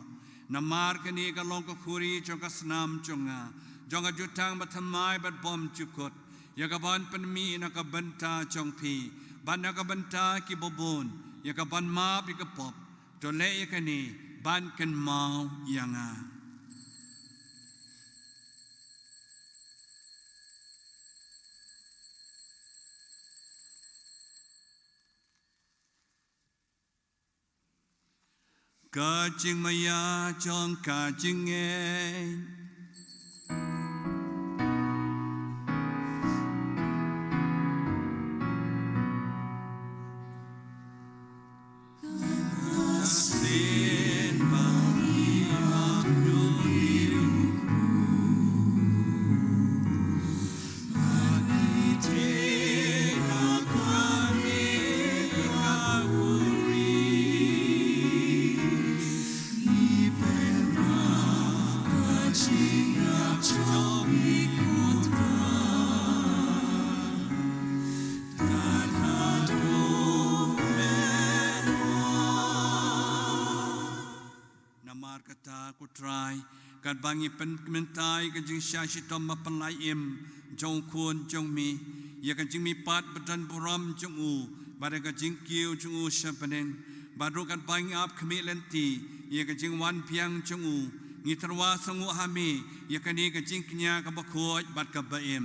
S4: namar kani kalong ka khuri jonga snam jonga jonga jutang bathamai bat bom chukot yakaban penmi nakabenta jongpi ban nakabenta ki bobon yakaban ma pi kapop to le yakani ban kan mau yanga Ka ching maya chong ka ching en
S9: Chi
S4: trai kat bangi penmentai ka jing syashitom ma penlai im jong kun jong mi ya ka jing mi pat betan buram jong u bada ka jing kiu jong u shapanen baru kat bangi ap kemi lenti ya ka jing wan piang jong u ngi terwa sangu hami ya ka ni ka jing knya ka bakhoj bat ka baim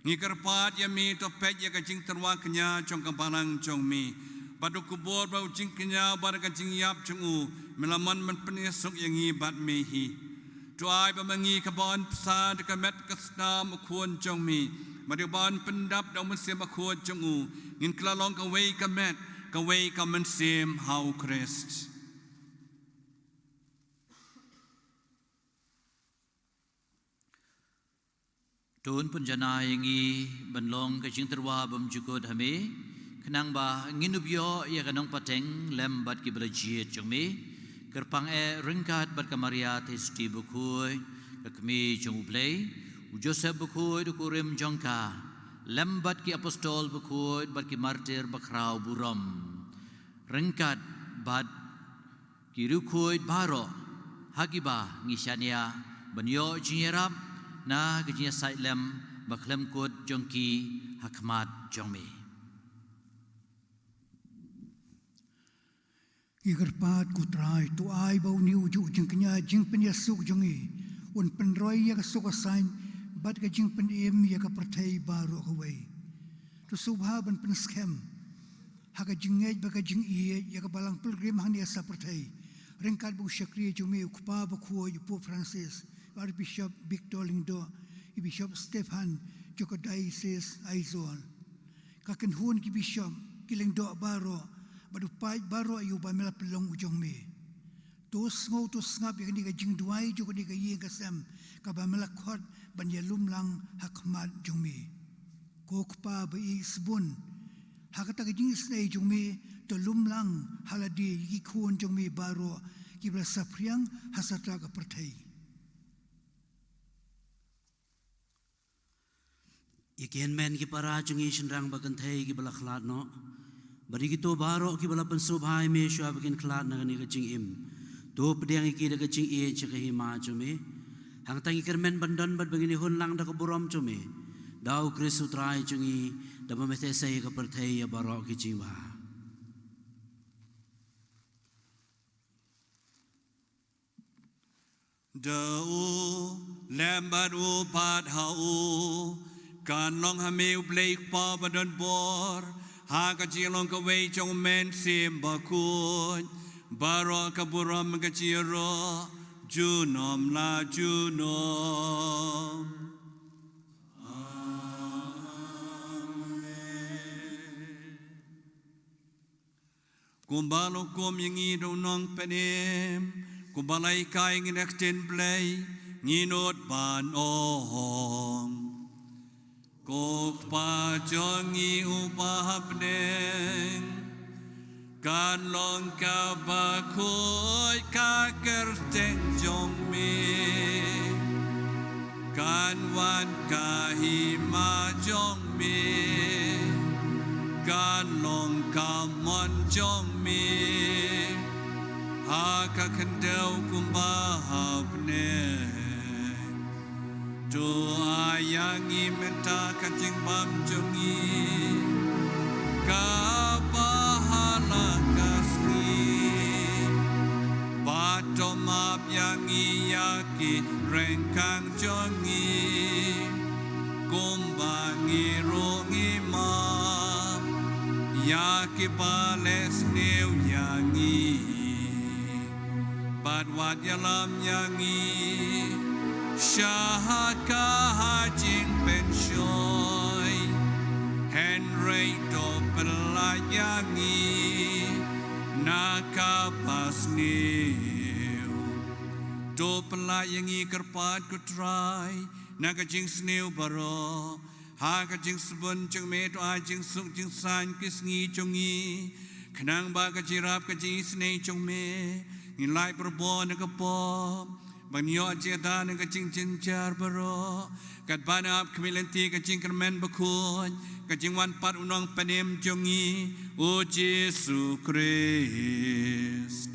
S4: ngi karpat ya mi to pet ya ka jing terwa knya jong ka balang jong mi badu kubur bau jing knya bada ka jing yap jong u melaman man penisuk yang ngi bat mi hi Tuai pemangi kabon pesa dekat met kesna makuan jong mi. Madibon pendap dong mensim makuan jong u. Ngin kelalong kawai kamet, kawai kamensim hau Christ.
S7: Tun pun jana yangi benlong ke jing terwa bam jukut hame. Kenang ba nginubyo ya kanong pateng lembat ki belajiat jong mi. Kerpang ringkat berkamaria testi bukui kami jong play Joseph bukui dukurim jongka lembat ki apostol bukui berki martir bakrau buram ringkat bad ki rukui baro hagiba ngisania banyo jinyerap na kejinya saitlem baklem kut jongki hakmat jongmi
S9: Igarpat kutrai tu ai bau ni uju jeng kenya jeng penyasuk jengi un penroy ya kasuk asain bat ka jeng penem ya ka pertai baru kawai tu subha ban penskem haka jengej baka jeng iye ya ka balang pilgrim hani asa pertai ringkat bu syakri jumi ukpa bakhuo yu Francis Archbishop Victor Lindo Bishop Stefan Joko Diocese Aizol kaken hun ki bishop kileng do baro badu pai baro ayu ba mela pelong ujong me tos ngau tos ngap yang ni ka jing duai jo ni ka ye ka sam ka ba mela khot ban ya lumlang hakmat jong me kok pa ba isbun hakata ka jing snei jong me to lumlang haladi ki khon jong me baro ki bla sapriang hasata ka perthai
S7: Ikian men ki para jungi shenrang bakan thai ki bala khlat no bari ki to baro ki bala pensub hai me shwa bakin khlat na ni ka jing im to pediang ki da ka jing e che ka hi ma chume hang tangi kermen bandon bat bagini hun lang da ka buram chume dau kristu trai jungi da ba mete sai ka perthai ya baro ki jing ba
S4: Dau lembat u pat hau kan long hameu blake pa badon bor ha ka long ka wei chong men sim ba kun baro ka buram ka chiro junom la junom kumbalo kum yangi do nong penem kumbalai kai nginek ten play nginot ban ohong Kok pa jongi upahapneng kan long ka bakoy ka kerteng jong me kan wan ka hima jong me kan long ka mon jong me ha ka kendau kumbahapneng Tu ayangi menta kancing bam jongi kapahala kasri patomap yangi yaki rengkang jongi kumbangi rungi mam yaki bales new yangi badwat yalam yangi Syahaka hajing pensyoy Henry to pelayangi Nakapas niu To pelayangi kerpat kutrai Nakajing sniu baro Hakajing sebun jeng meto ajing suk jing san kisngi jongi Kenang ba kajirap kajing snei jong me Ngilai perbon nakapom Banyo jeda ne kacing cincar baro kat banap kemilenti kacing kermen bekun kacing wan pat unong penem jongi o Yesus Christ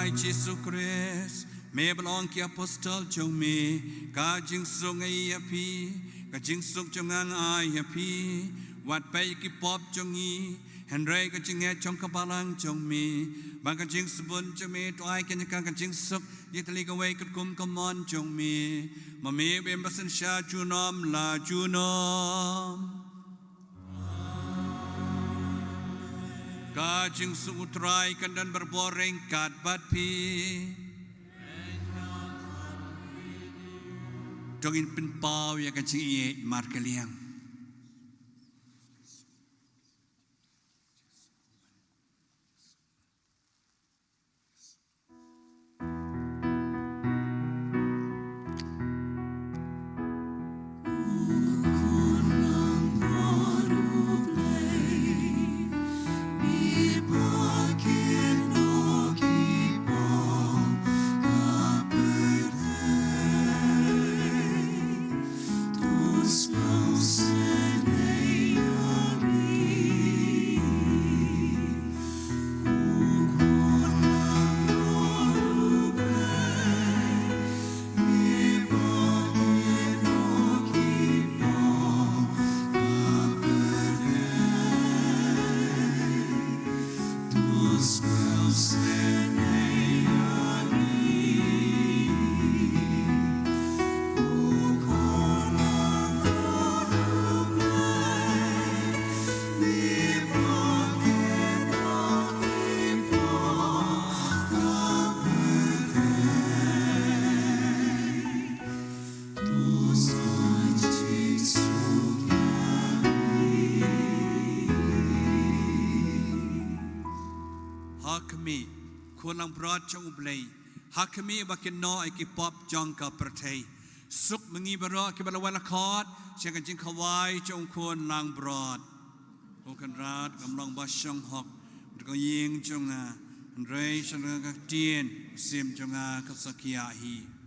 S4: Tuai Jesu Christ, me belong ki apostol jong me, ka jing sung ai api, ka jing sung jong ang ai api, wat pai ki pop jong i, Henry ka jing e jong kapalang jong me, bang ka jing subun jong me, tuai kenya ka jing suk, yitali ka wei kum kamon jong me, ma me bembasan sha junom la junom. Kajing sutrai kan dan berboreng kat batpi. Jongin penpau ya kajing iye markeliang. Hakmi, kulang berat jong ublay. Hakmi bakin no iki pop jong ka pertei. Suk mengi berat ki balawala khot, siang jing kawai jong kun lang berat. Bukan rat gamlang basyong hok, deko ying jong a, Andrei jong ka tien, sim jong a kasakiahi.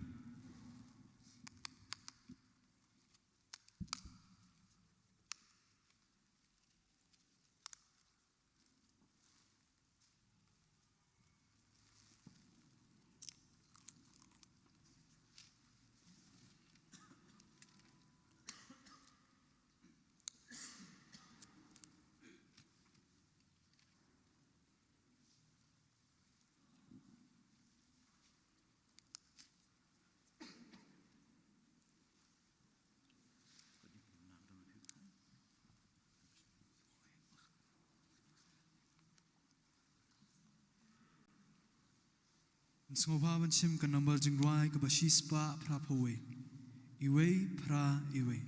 S2: Sengobawan sim ka number jingwai ka bashispa pra powe. Iwe pra iwe.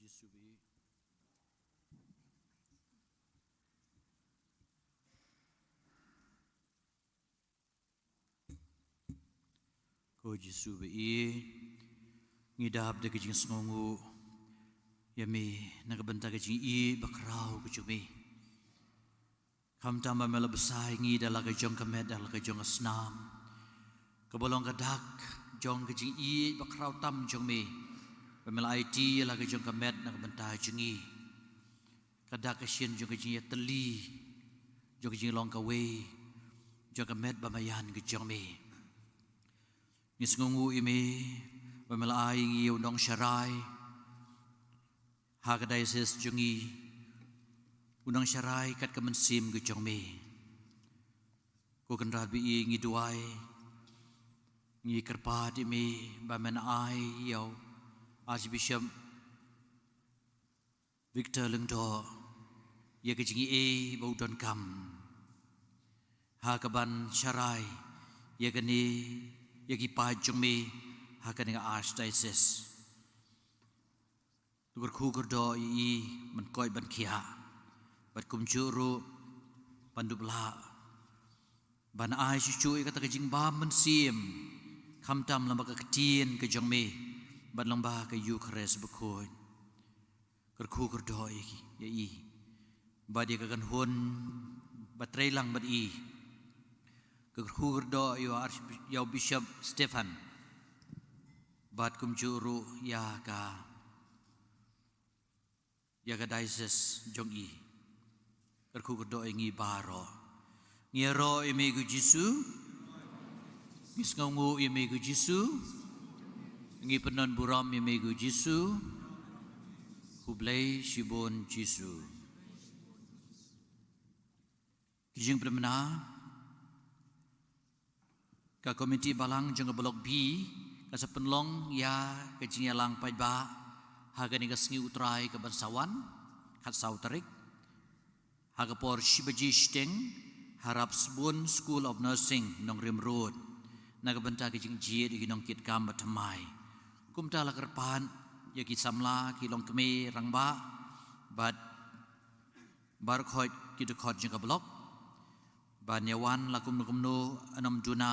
S7: Yesu bi Ko Yesu bi ngidap de kejing sngongu yami nagabanta kejing I bakrau kejumi kam tamba mela besai ngi dala kejong kamed dala kejong asnam kebolong kadak jong kejing I bakrau tam jong me pemela IT la kejong kamed nagabanta jengi kadak kesien jong kejing teli jong kejing long kawe jong kamed bamayan kejong me Nisngungu imi pemela ai ngi undong syarai hagadai ses jungi undang syarai kat kemensim kejong me ko kendra bi ngi duai ngi kerpa di me bamen ai yau Archbishop Victor Lengdo ye kejingi bau don kam ha kaban syarai ye kani ye ki pa jong me ha kani archdiocese tukur khu do I man koi ban kia bat kum juru pandubla ban ai cucu kata kejing ba men sim kham tam lamba ka ketien ke jong me ban lamba ka yu kres bekoi ker khu do I ba dia ka kan hun batrei lang bat I ker khu do yo Bishop Stefan bat kum juru ya ka diocese jong I kerku do ngi baro ngero imi gu Jisu ngisngongu imi gu Jisu ngi penon buram imi gu Jisu hublai shibon Jisu kijing permena ka komiti balang jong blok B ka sepenlong ya kejing lang pai ba hagani gasngi utrai ke bansawan kat sautarik hagapor shibaji steng harap sebun School of Nursing nong Rim Road nagabanta kijing jie di nong kit kam batamai kumta la kerpan ya ki samla ki long keme rangba bat bar khoi ki de khot jeng blok ban yawan lakum no anam duna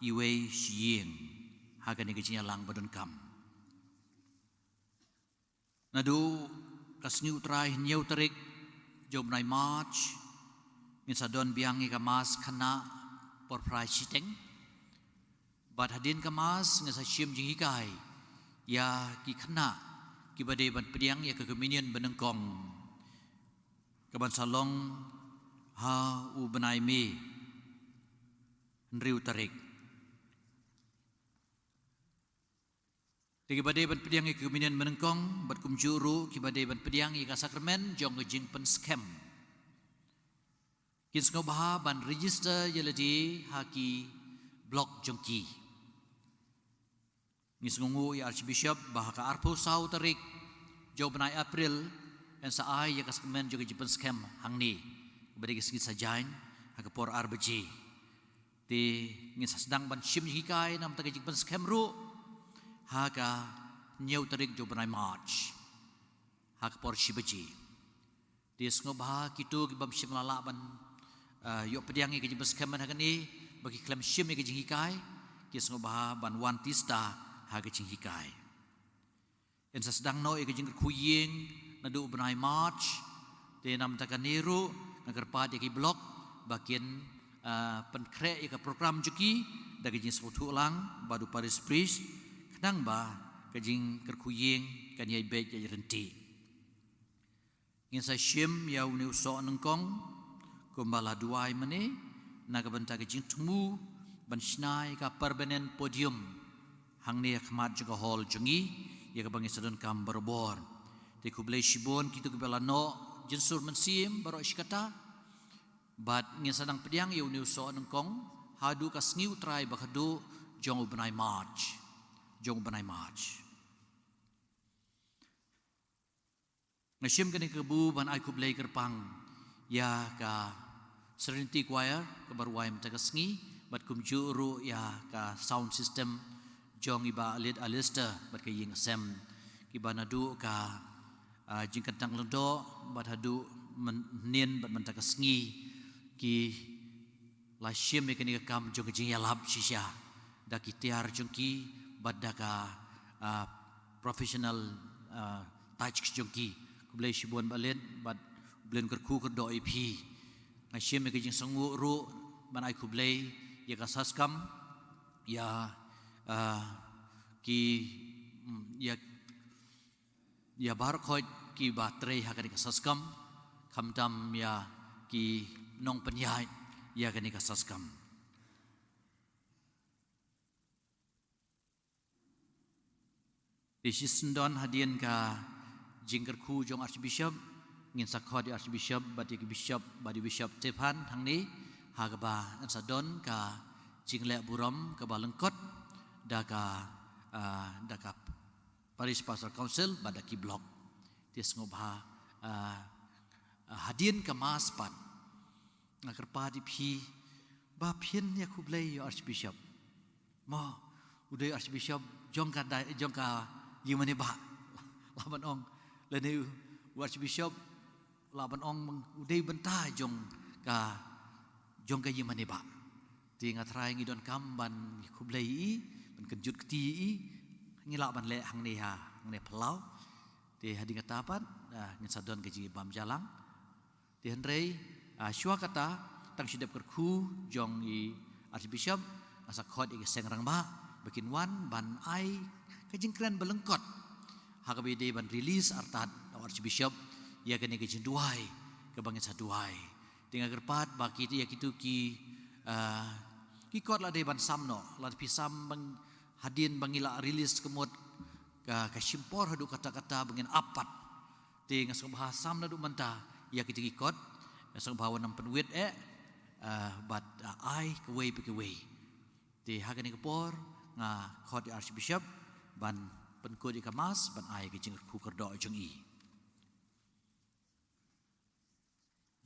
S7: iwe shieng hagani kijing lang badon kam Nadu kasni utrai nyau tarik jom nai March min sadon biang i kamas khana por prai chiteng bat hadin kamas ngasa shim jing hikai ya ki khana ki bade ban pediang ya ke communion benengkong kaban salong ha u benai me nriu tarik Tegi badai ban pediang ke communion menengkong bat kum juru ki badai ban pediang i ka sakramen jong ngejing pen scam kin sngo baha ban register yeladi haki blok jongki ngisngungu i Archbishop baha ka arpo sau tarik jong benai April en sa ai ya ka sakramen jong ngejing pen scam hangni badai kisngi sajain haka por arbaji ti ngin sedang ban shim hikai nam ta ngejing pen scam ru Haga nyau tarik jo benai March hak por shibaji dia ngobha kitu ki bam shim lala ban yo pediang ke jibas kaman hagani bagi klam shim ke jing hikai ki ngobha ban wan tista haga jing hikai en sedang no ke jing khuying nadu benai March te nam takaniru nagar pa ki blok bagian penkre ke program juki dagi jing sautu lang badu Paris Priest Nang ba kajing kerkuying kan yai bet yai renti. Ngin sa shim yau ni uso nengkong kumbala duai mane nagabanta kajing temu ban shnai ka permanent podium hang ni khmat juga hall jungi ya ka bangi sadon kam berbor. Te kublai shibon kitu kubala no jinsur mensim baro iskata bat ngin sadang pediang yau ni uso nengkong hadu ka sngiu trai bakadu jong ubenai March. Jong benai March. Ngashim kani kebu ban ai kublai kerpang ya ka Serenity Choir ke baruai mtagasngi bat kum juru ya ka sound system jong iba alit alister bat ke ying sem ki banadu ka jing kentang lendo bat hadu nien bat mentaka sengi ki la shim ke ni kam jong jing yalab shisha da ki tiar jong ki bat da ka professional touch jong ki kublai shibon balen bat blen kerku kerdo ip ngai shim ke jing sangu ru ban ai kublai ya ka saskam ya ki ya bar khoi ki baterai hakani ka saskam khamdam ya ki nong penyai ya kani ka saskam Disisndon hadian ka jingker khu jong archbishop ngin sakho di archbishop badi bishop Stephan thang ni hagaba ansadon ka jingle buram ka balengkot daka Paris Pastoral Council badaki blok tis ngobha hadian ka maspat ngakerpa di phi ba phian ya kublai archbishop mo udai archbishop jong ka yimane ba laban ong lene archbishop laban ong udai benta jong ka yimane ba ti ngatrai ngidon kamban kublai ban kenjut keti ngilak ban le hang ne pelau ti hadi ngatapan ngin sadon ke ji bam jalang ti henrei shua kata tang sidap kerku jong i archbishop asa khot i sengrang ba bikin wan ban ai kejingkran belengkot hakabe de ban release artat archbishop ya kene ke jinduai ke bangit saduai tinga gerpat baki ti ya kitu ki kot la de ban samno la pisam bang hadin bangila release kemut ka simpor hadu kata-kata bangin apat ti ngasong bahasam na du menta ya kitu ki kot ngasong bawa nam penwit but ai kewei pikewei ti hakani kepor nga khot di archbishop ban penko di kamas ban ai ke jing ku kerdo jong i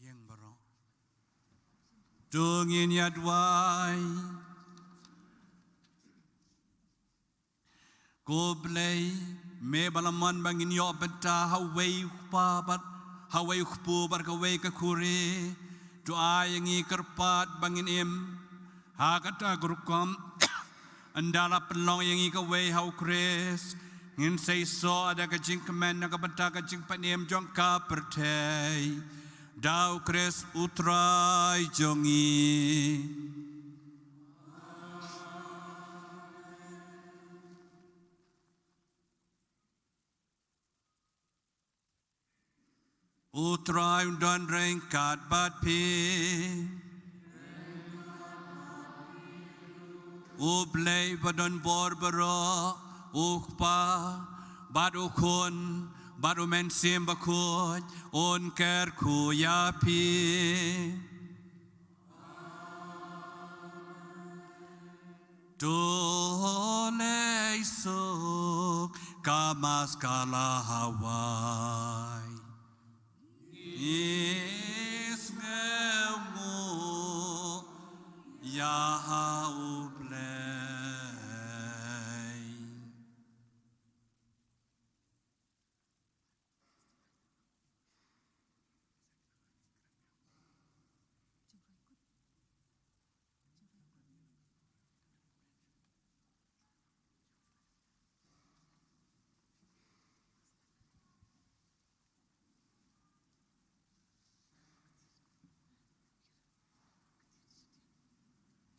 S4: yang baro dungin yadwai Goblay me balaman bangin yo benta hawai pabat hawai khpu bar kawai ka kure doa yang i kerpat bangin im ha kata gurukom andala pelong yang i kawai hau kres ngin sei so ada ka jing kemen na ka benta ka jing panem jong ka pertai dau kres utrai jongi Utrai undan rengkat bat pi Ublay badan borbero ukpa bat ukun bat umensim bakut unker kuyapi Dole isuk kamas kala hawai Isngemu Yahaublay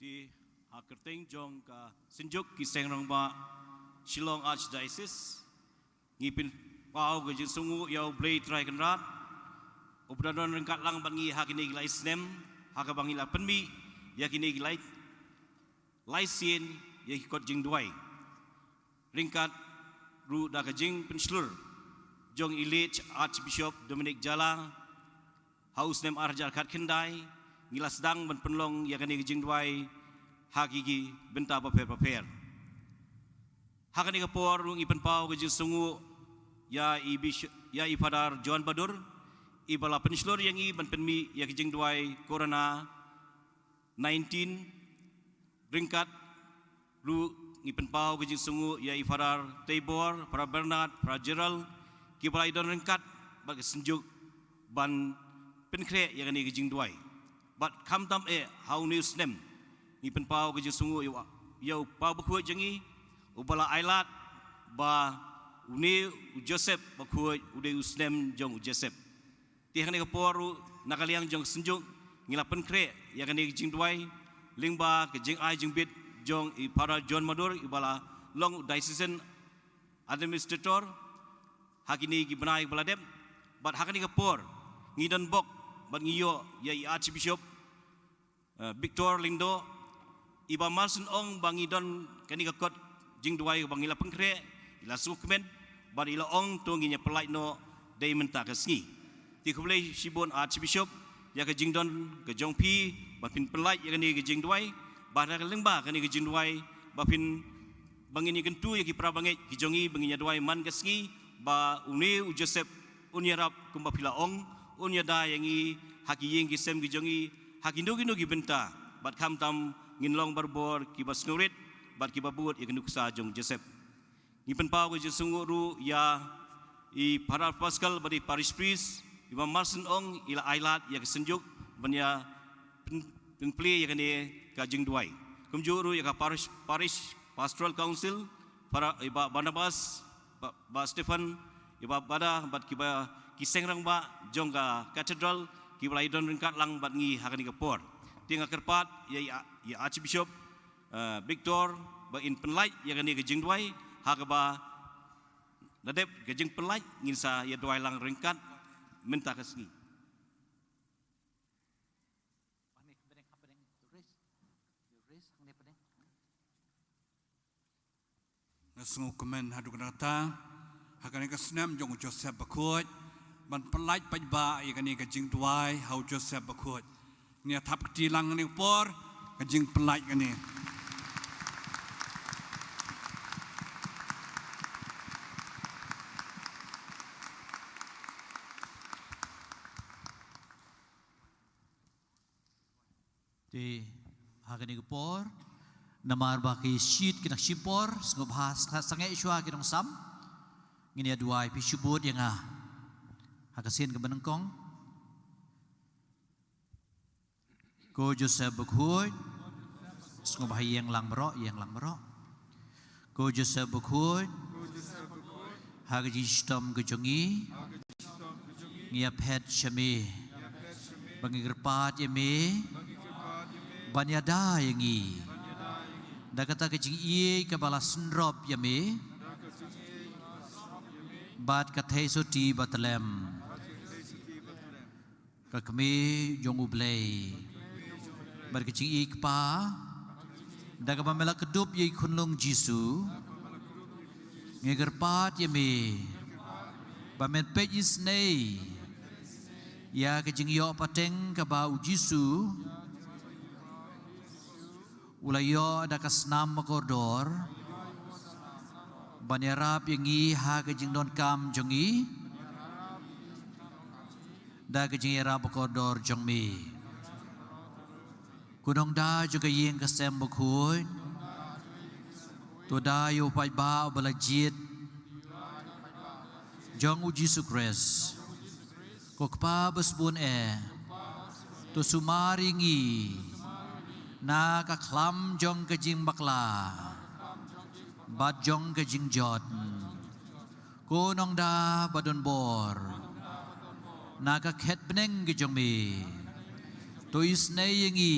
S10: di hakerting jong ka sinjuk ki sengrang ba Shillong Archdiocese ngipin pau ge sungu yau blay try kan rat obradon rengkat lang bangi hakini gilai snem haka bangi la penmi yakini gilai laisien ya kot jing duai ringkat ru da ka jing penslur jong ilich Archbishop Dominic Jala haus nem arjar kat kendai ngilas dang ban penlong ya kani jing duai hakigi benta paper hakani kapor rung ipen pau ke sungu ya i padar John Badur i bala penslor yang i ban penmi ya jing duai corona 19 ringkat ru ipen pau ke sungu ya i padar Tabor para Bernard para Gerald kibra idon rengkat bat senjuk ban penkre yang ni gejing duai bat kam tam how news nem ni pen pau gejing sungu yo pau bakhuai jengi ubala ailat ba uni Joseph bakhuai ude usnem jong Joseph ti hani kaporu nakaliang jong senjuk ngila penkre yang ni gejing duai lingba gejing ai jing bit jong i para John Madur ibala long diocesan administrator hakini ki benai baladem bat hakini kapor ngidon bok bat ngiyo ya archbishop Victor Lindo iba malsun ong bangidon kani kakot jing duai bangila pengkre ila sukmen bat ila ong to nginya pelai no dei menta kasngi ti kublai sibon archbishop ya ka jingdon ka jongpi bat pin pelai ya kani ka jing duai bat ka lengba kani ka jing duai bat pin bangini kentu ya ki prabangai ki jongi banginya duai man kasngi ba uni Joseph unyarap kumba pila ong unya da yangi haki yeng ki sem ki jongi haki ndu ki benta bat kam tam nginlong barbor ki bas nurit bat ki babut ya kenduk sa jong Joseph ni pen pau ki sungu ru ya i para pascal badi parish priest iba marsen ong ila ailat ya kesenjuk banya pen play ya kene ka jing duai kumjuru ya ka parish pastoral council para iba Barnabas ba Stephen iba bada bat kiba kisengrang ba jongga cathedral kiba idon rengkat lang bat ngi hakani kapor tinga kerpat ya archbishop Victor ba in penlai ya kani ke jingduai hakaba nadep ke jing penlai nginsa ya duai lang rengkat minta kasni
S4: Nasungu kemen hadu kenata hakani kasnam jong Joseph bakut ban pelai pajba yakani ka jing tuai hau Joseph bakut ni thap ti lang ni por ka jing pelai kani
S11: di hakani ka por namar baki sheet kina sipor ngobhas sangai iswa kinong sam ngini aduai pisubut yang hakasin ke benengkong ko Joseph bakhuy ngobhai yang lang mero ko Joseph bakhuy hagaji stom ke jongi ngia pet shami bangirpat yemi banyada yangi da kata kecing iye ke balas sendrop yame bat kathai soti batlem ka kami jongu blai bar kecing iye pa da ka pamela kedup ye kunlung Jisu ngegerpat yame bamen pejis nei ya kecing yo pateng ka bau Jisu ulayo ada kasnam makodor banyarap yangi ha kejing don kam jongi da kejing era makodor jongmi kunong da juga yeng kasem bakhuy to da yo pai ba balajit jong u Jisu Christ kokpa besbun to sumaringi na kaklam jong kejing bakla bat jong kejing jot kunong da badon bor na kakhet beneng kejong mi to isne yengi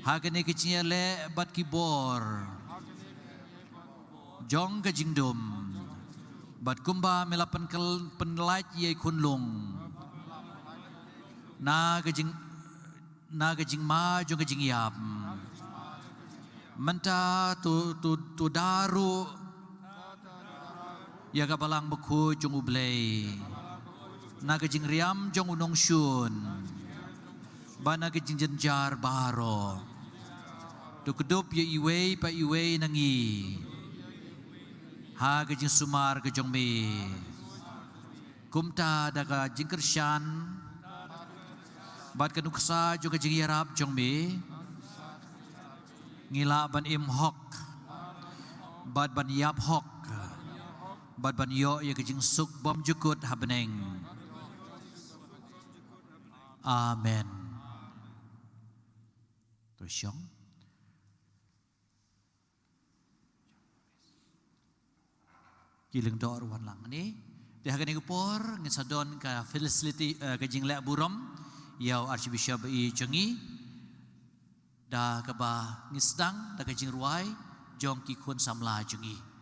S11: hakane kejing le bat kibor jong kejing dum bat kumba melapan penlait ye kunlung na kejing ma jong kejing yap menta tu daru ya kabalang beku jong ublei na kejing riam jong unong shun bana kejing jenjar baro tu kedup ya iwei pa iwei nangi ha kejing sumar kejong mi kumta daga jingkershan bat kanuksa juga jing yarap jong mi ngila ban im hok bat ban yap hok bad ban yo ya kejing suk bom jukut habeneng. Amen. Tusyong. Kiling do ruan lang ni. Di hagan ni kupor ngisadon ka facility kejing lek burom yau Archbishop i Chengi da kaba ngisdang da kejing ruai jong ki kun samla Chengi.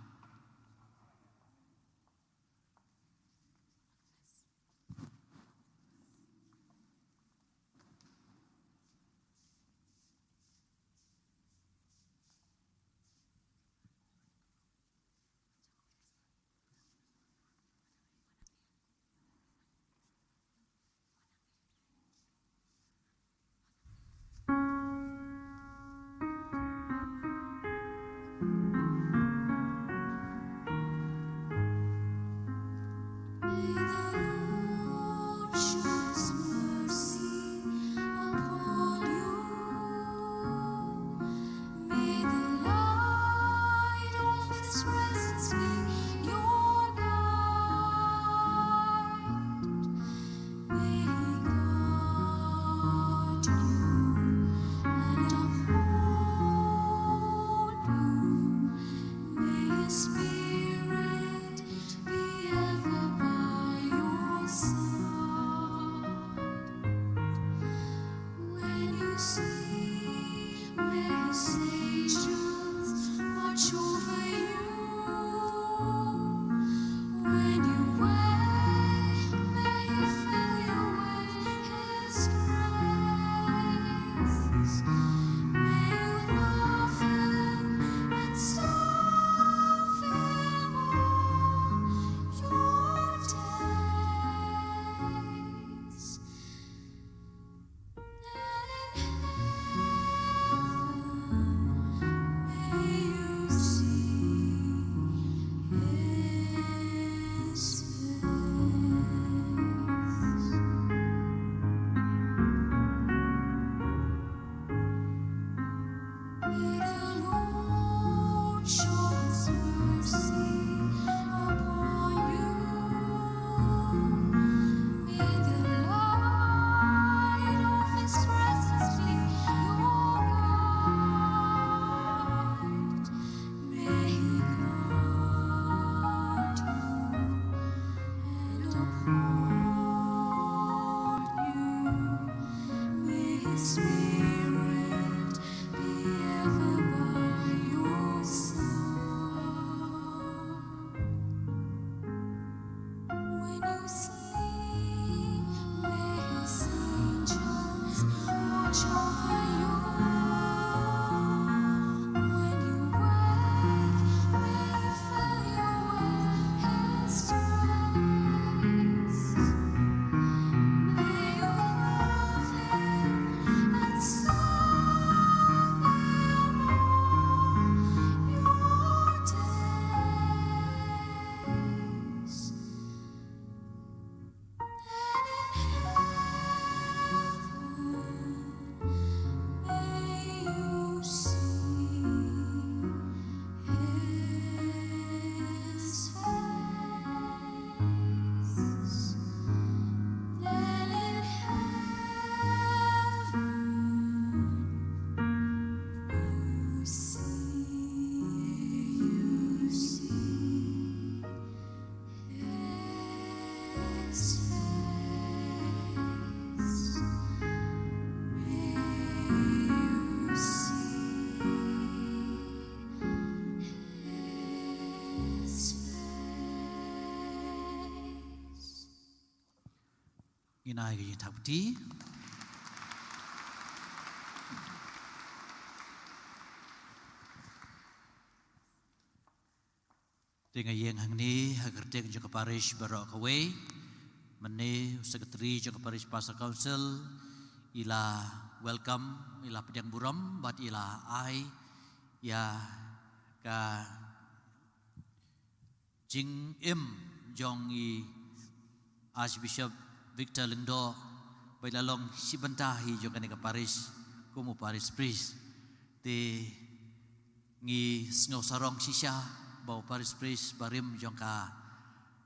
S11: Inai ke tapti. Dengan yang hang ni agar tek jaka parish barok kawai mene sekretari jaka parish pastor council ila welcome ila pedang buram bat ila ai ya ka jing jong i Archbishop Victor Lindo bailalong sibantahi jaka ni ka parish kumu parish priest te ngi snow sarong sisya bau paris pris barim jongka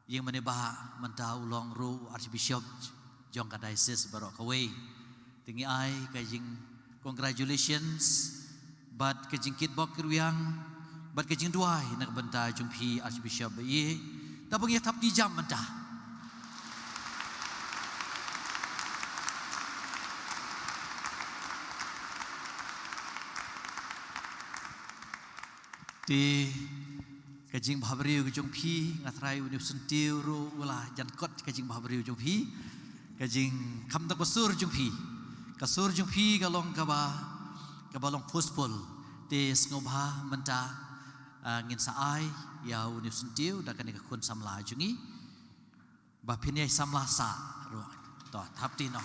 S11: yang menebah mentah ulong ru Archbishop Jong ka diocese barok kaway tingi ai kajing congratulations bat kajing kit bok kiruyang bat kajing duai nak benta jumpi Archbishop ye tapang ya tap di jam mentah di kajing bahabriu kajong pi ngatrai unip sentiu ru ulah jan kot kajing bahabriu jong pi kajing kam tak kasur jong pi kalong kabalong pospol di ngobha menta ngin saai ya unip sentiu da kan kun samla jungi ba pinai samla sa ru to thap ti no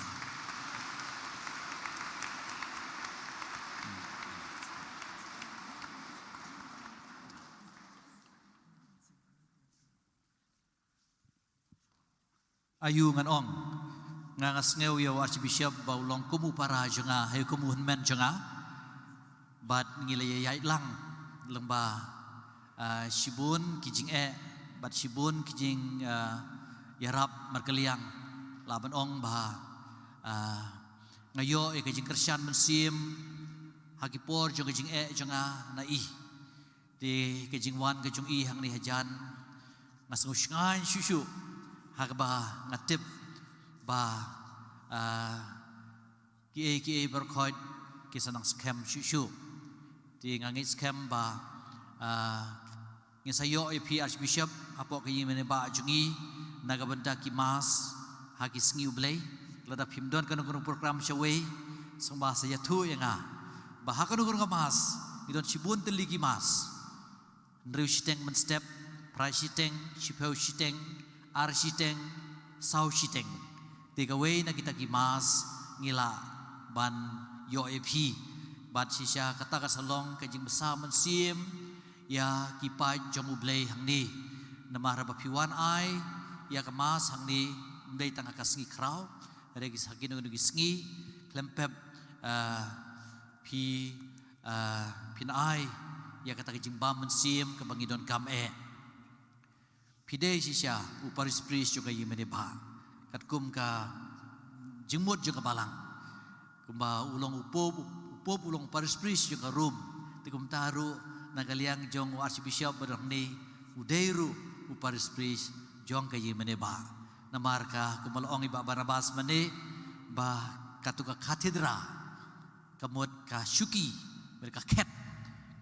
S11: ayu ngan ong ngangas ngeu ya Archbishop baulong kumu para jonga hay kumu men jonga bat ngile yai lang lengba shibun kijing bat shibun kijing yarap markeliang laban ong ba ngayo kijing kersyan mensim hakipor jong kijing jonga nai di kijing wan kijing i hang ni hajan ngasngu shngan shushu hakba ngatip ba ki berkhoi kisanang scam shushu di ngangit scam ba ngisayo ip Archbishop apo kayi mene ba jungi nagabenda ki mas haki sngi ublay lada pimdon kanung program shawe sangba saya tu yanga ba hakanung mas idon shibun teli ki mas ndriu shiteng men step prai shiteng shipeu shiteng arshiteng sau shiteng tiga way na kita kimas ngila ban yo ep bat sisya kata kasalong kajing besar mensim ya kipai jong ublay hangni namah rabapiwan ai ya kemas hangni mdai tangga kasngi kraw regi sakino nugi sngi klempep pin ai ya kata kajing bam mensim kebangidon kam pidei sisya uparis pris juga yimene-ba kat kum ka jengmut juga balang kumba ulong upop ulong uparis pris juga rum tikum taru nagaliang jong Archbishop berni udairu uparis pris jong ka yimene-ba namarka kumalong iba Barnabas mane ba katuka katedra kamut ka syuki mereka ket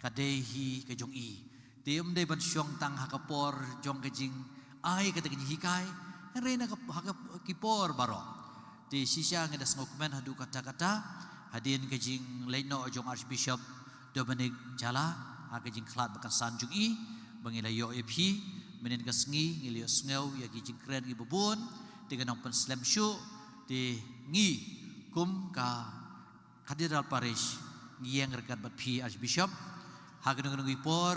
S11: kadehi ka jong i Tium de ban syong tang hakapor jong kejing ai kata kejing hikai rena hakapor baro di sisya ngada ngokumen hadu kata-kata hadin kejing leno jong Archbishop Dominic Jala kejing klat bakan sanjung i bangila yo ep menen kasngi ngilio sngew ya kejing kren gi bubun dengan open slam show di ngi kum ka Katedral Parish ngieng rekat bat pi Archbishop hagenung ipor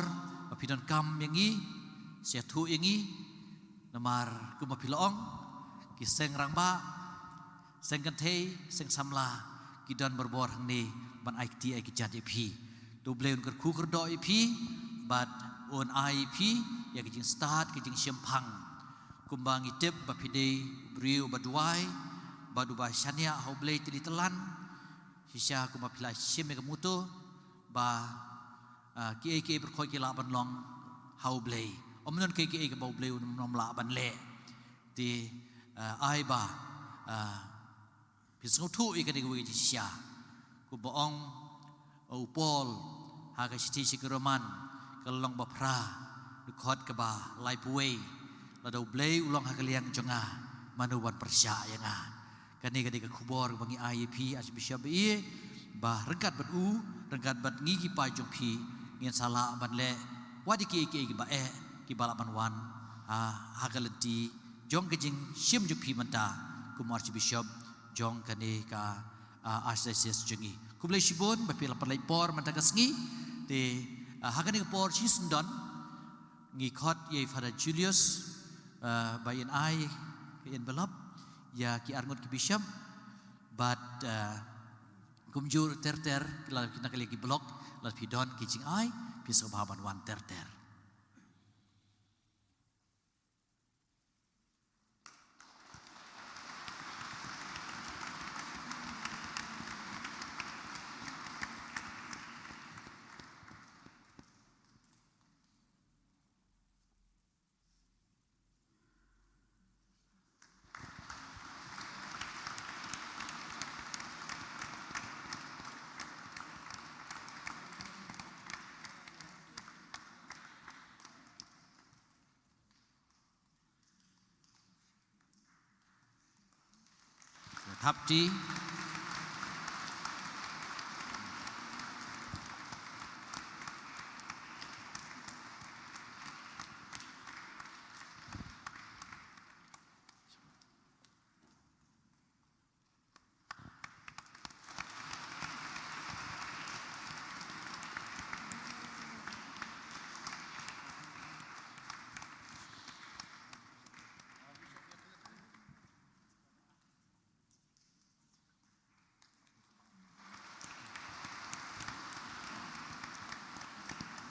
S11: Pidon kam yangi siatu yangi namar kumapiloong kiseng rangba seng kantei seng samla kidan berbor hangni ban IT kijat EP doble un kerku kerdo EP bat on IP ya kijing start kijing syempang kumbang itip bapide briu baduai badubai syania hoble tidi telan sisya kumapila syem kemuto ba ki berkhoi ki laban long hau blay omnon ki ke bau blay nom laban le di ai ba pisau tu ikani ku ji sia ku boong upol ha ka siti sikroman kalong ba pra khot ka ba lai puwe la dau blay ulong ha kaliang jonga manuwan persya yanga kani ka kubor bangi IEP Archbishop i ba regat bat regat bat ngi ki pa jong pi ngin salah ban le wadi ki ba ki balaban wan hagalenti jong kejing sim ju pi manta ku Archbishop jong kane ka Archdiocese jungi ku ble shibon ba pila palai por manta kasngi te hagani por chi sundon ngi khot ye Father Julius ba in ai envelope ya ki arngot ki bishop but kumjur terter la kita kali ki blok la pidon kijing ai pisau bahaban wan terter Hapti.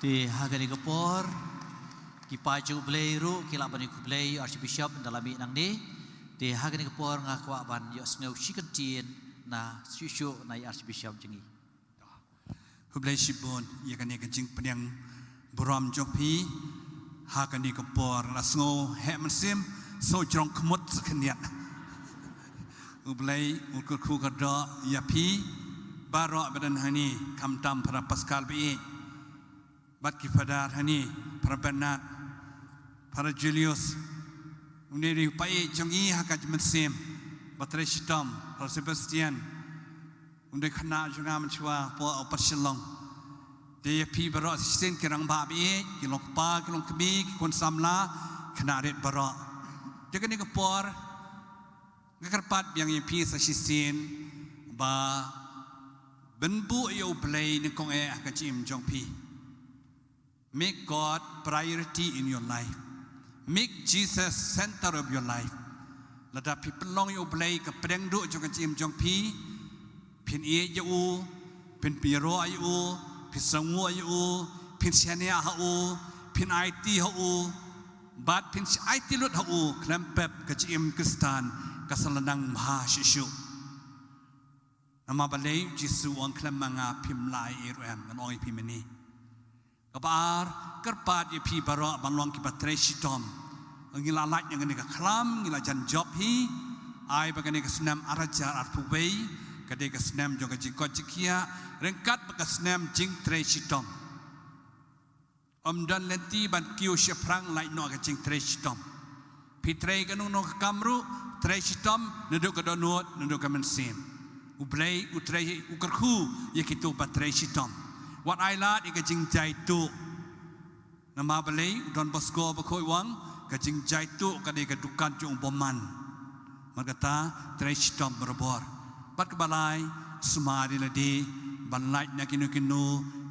S11: Di hagani kapor kipaju blay ru kila bani kublay Archbishop dalam nang ni di hagani kapor ngakwa ban yo sneu shikantin na syusyu na Archbishop jengi
S4: Kublai Shibon yakani kajing penyang buram jopi hagani kapor lasngo hemsim so jong kemut sekeniat Kublai ukul kada yapi barok badan hani kamtam para paskal bi Bat kifadar hani para Bernard para Julius uniri pai jongi hakaj mensim batre shitam para Sebastian unde khana jonga menchwa po opashalong de pi baro sin kirang ba bi kilok pa kilok kbi kon samla khana ret baro jekani kapor ngakarpat yang pi sa shisin ba benbu yo play ni kong e akachim jong pi Make God priority in your life. Make Jesus center of your life. Lada people long you play ka pedang du jong jim jong pi pin e you pin piro you pin sangu you pin siania hu pin IT hu bat pin IT lut hu klempep ka jim Kristan ka salanang maha shishu nama balai Jisu on klemanga pim lai iram kan oi pimeni Kabar kerpat ye pi barok banlong ki patre shitom ngila lak yang ni ka klam ngila jan job hi ai bagani ka snam araja arpuwei kade ka snam jo ka jikot jikia rengkat ka snam jing tre shitom dan lenti ban kiu sheprang lai no ka jing tre shitom pi tre ka no ka kamru tre shitom neduk ka donut neduk ka mensim ublei utre ukerhu ye kitu patre shitom Wat I lad ika jing jai tu nama balai don Bosco bakoi wang ka jing jai tu ka de ka dukan jong boman magata tresh tom berbor bat ka balai sumari ladi banlai na kinu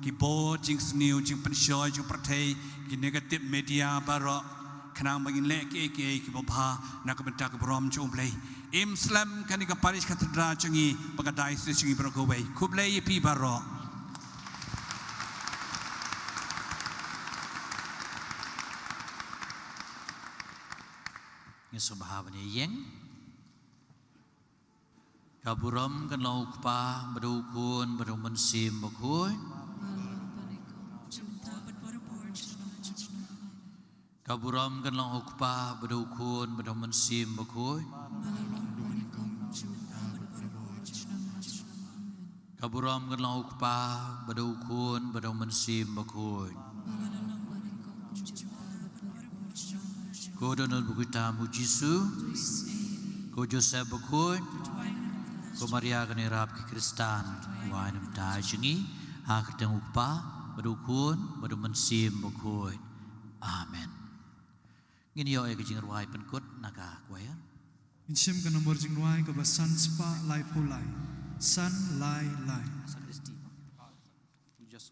S4: ki bo jing sniu jing penshoy jing pratei ki negative media baro kanang bagin le ki bobha na ka benta ka brom jong blai im slam kani ka parish katedra chingi pagadai su chingi brokowei kublai pi baro
S11: Ngesubahabani yeng kaburam kan lau kpa badukun badumensim bakui kaburam kan lau kpa badukun badumensim bakui kaburam kan lau kpa badukun badumensim bakui Ko donal bukita mu Jisu, ko Joseph bakun, ko Maria kanirap ki Kristan, wainam tajengi, hakitang ukpa, badukun, badumensim bakun. Amen. Ngini yo ay kajing ruhay penkut naga kwaya.
S2: Insyam ka nomor jing ruhay ka basan spa lai pulai, san lai lai.
S11: San Kristi. Just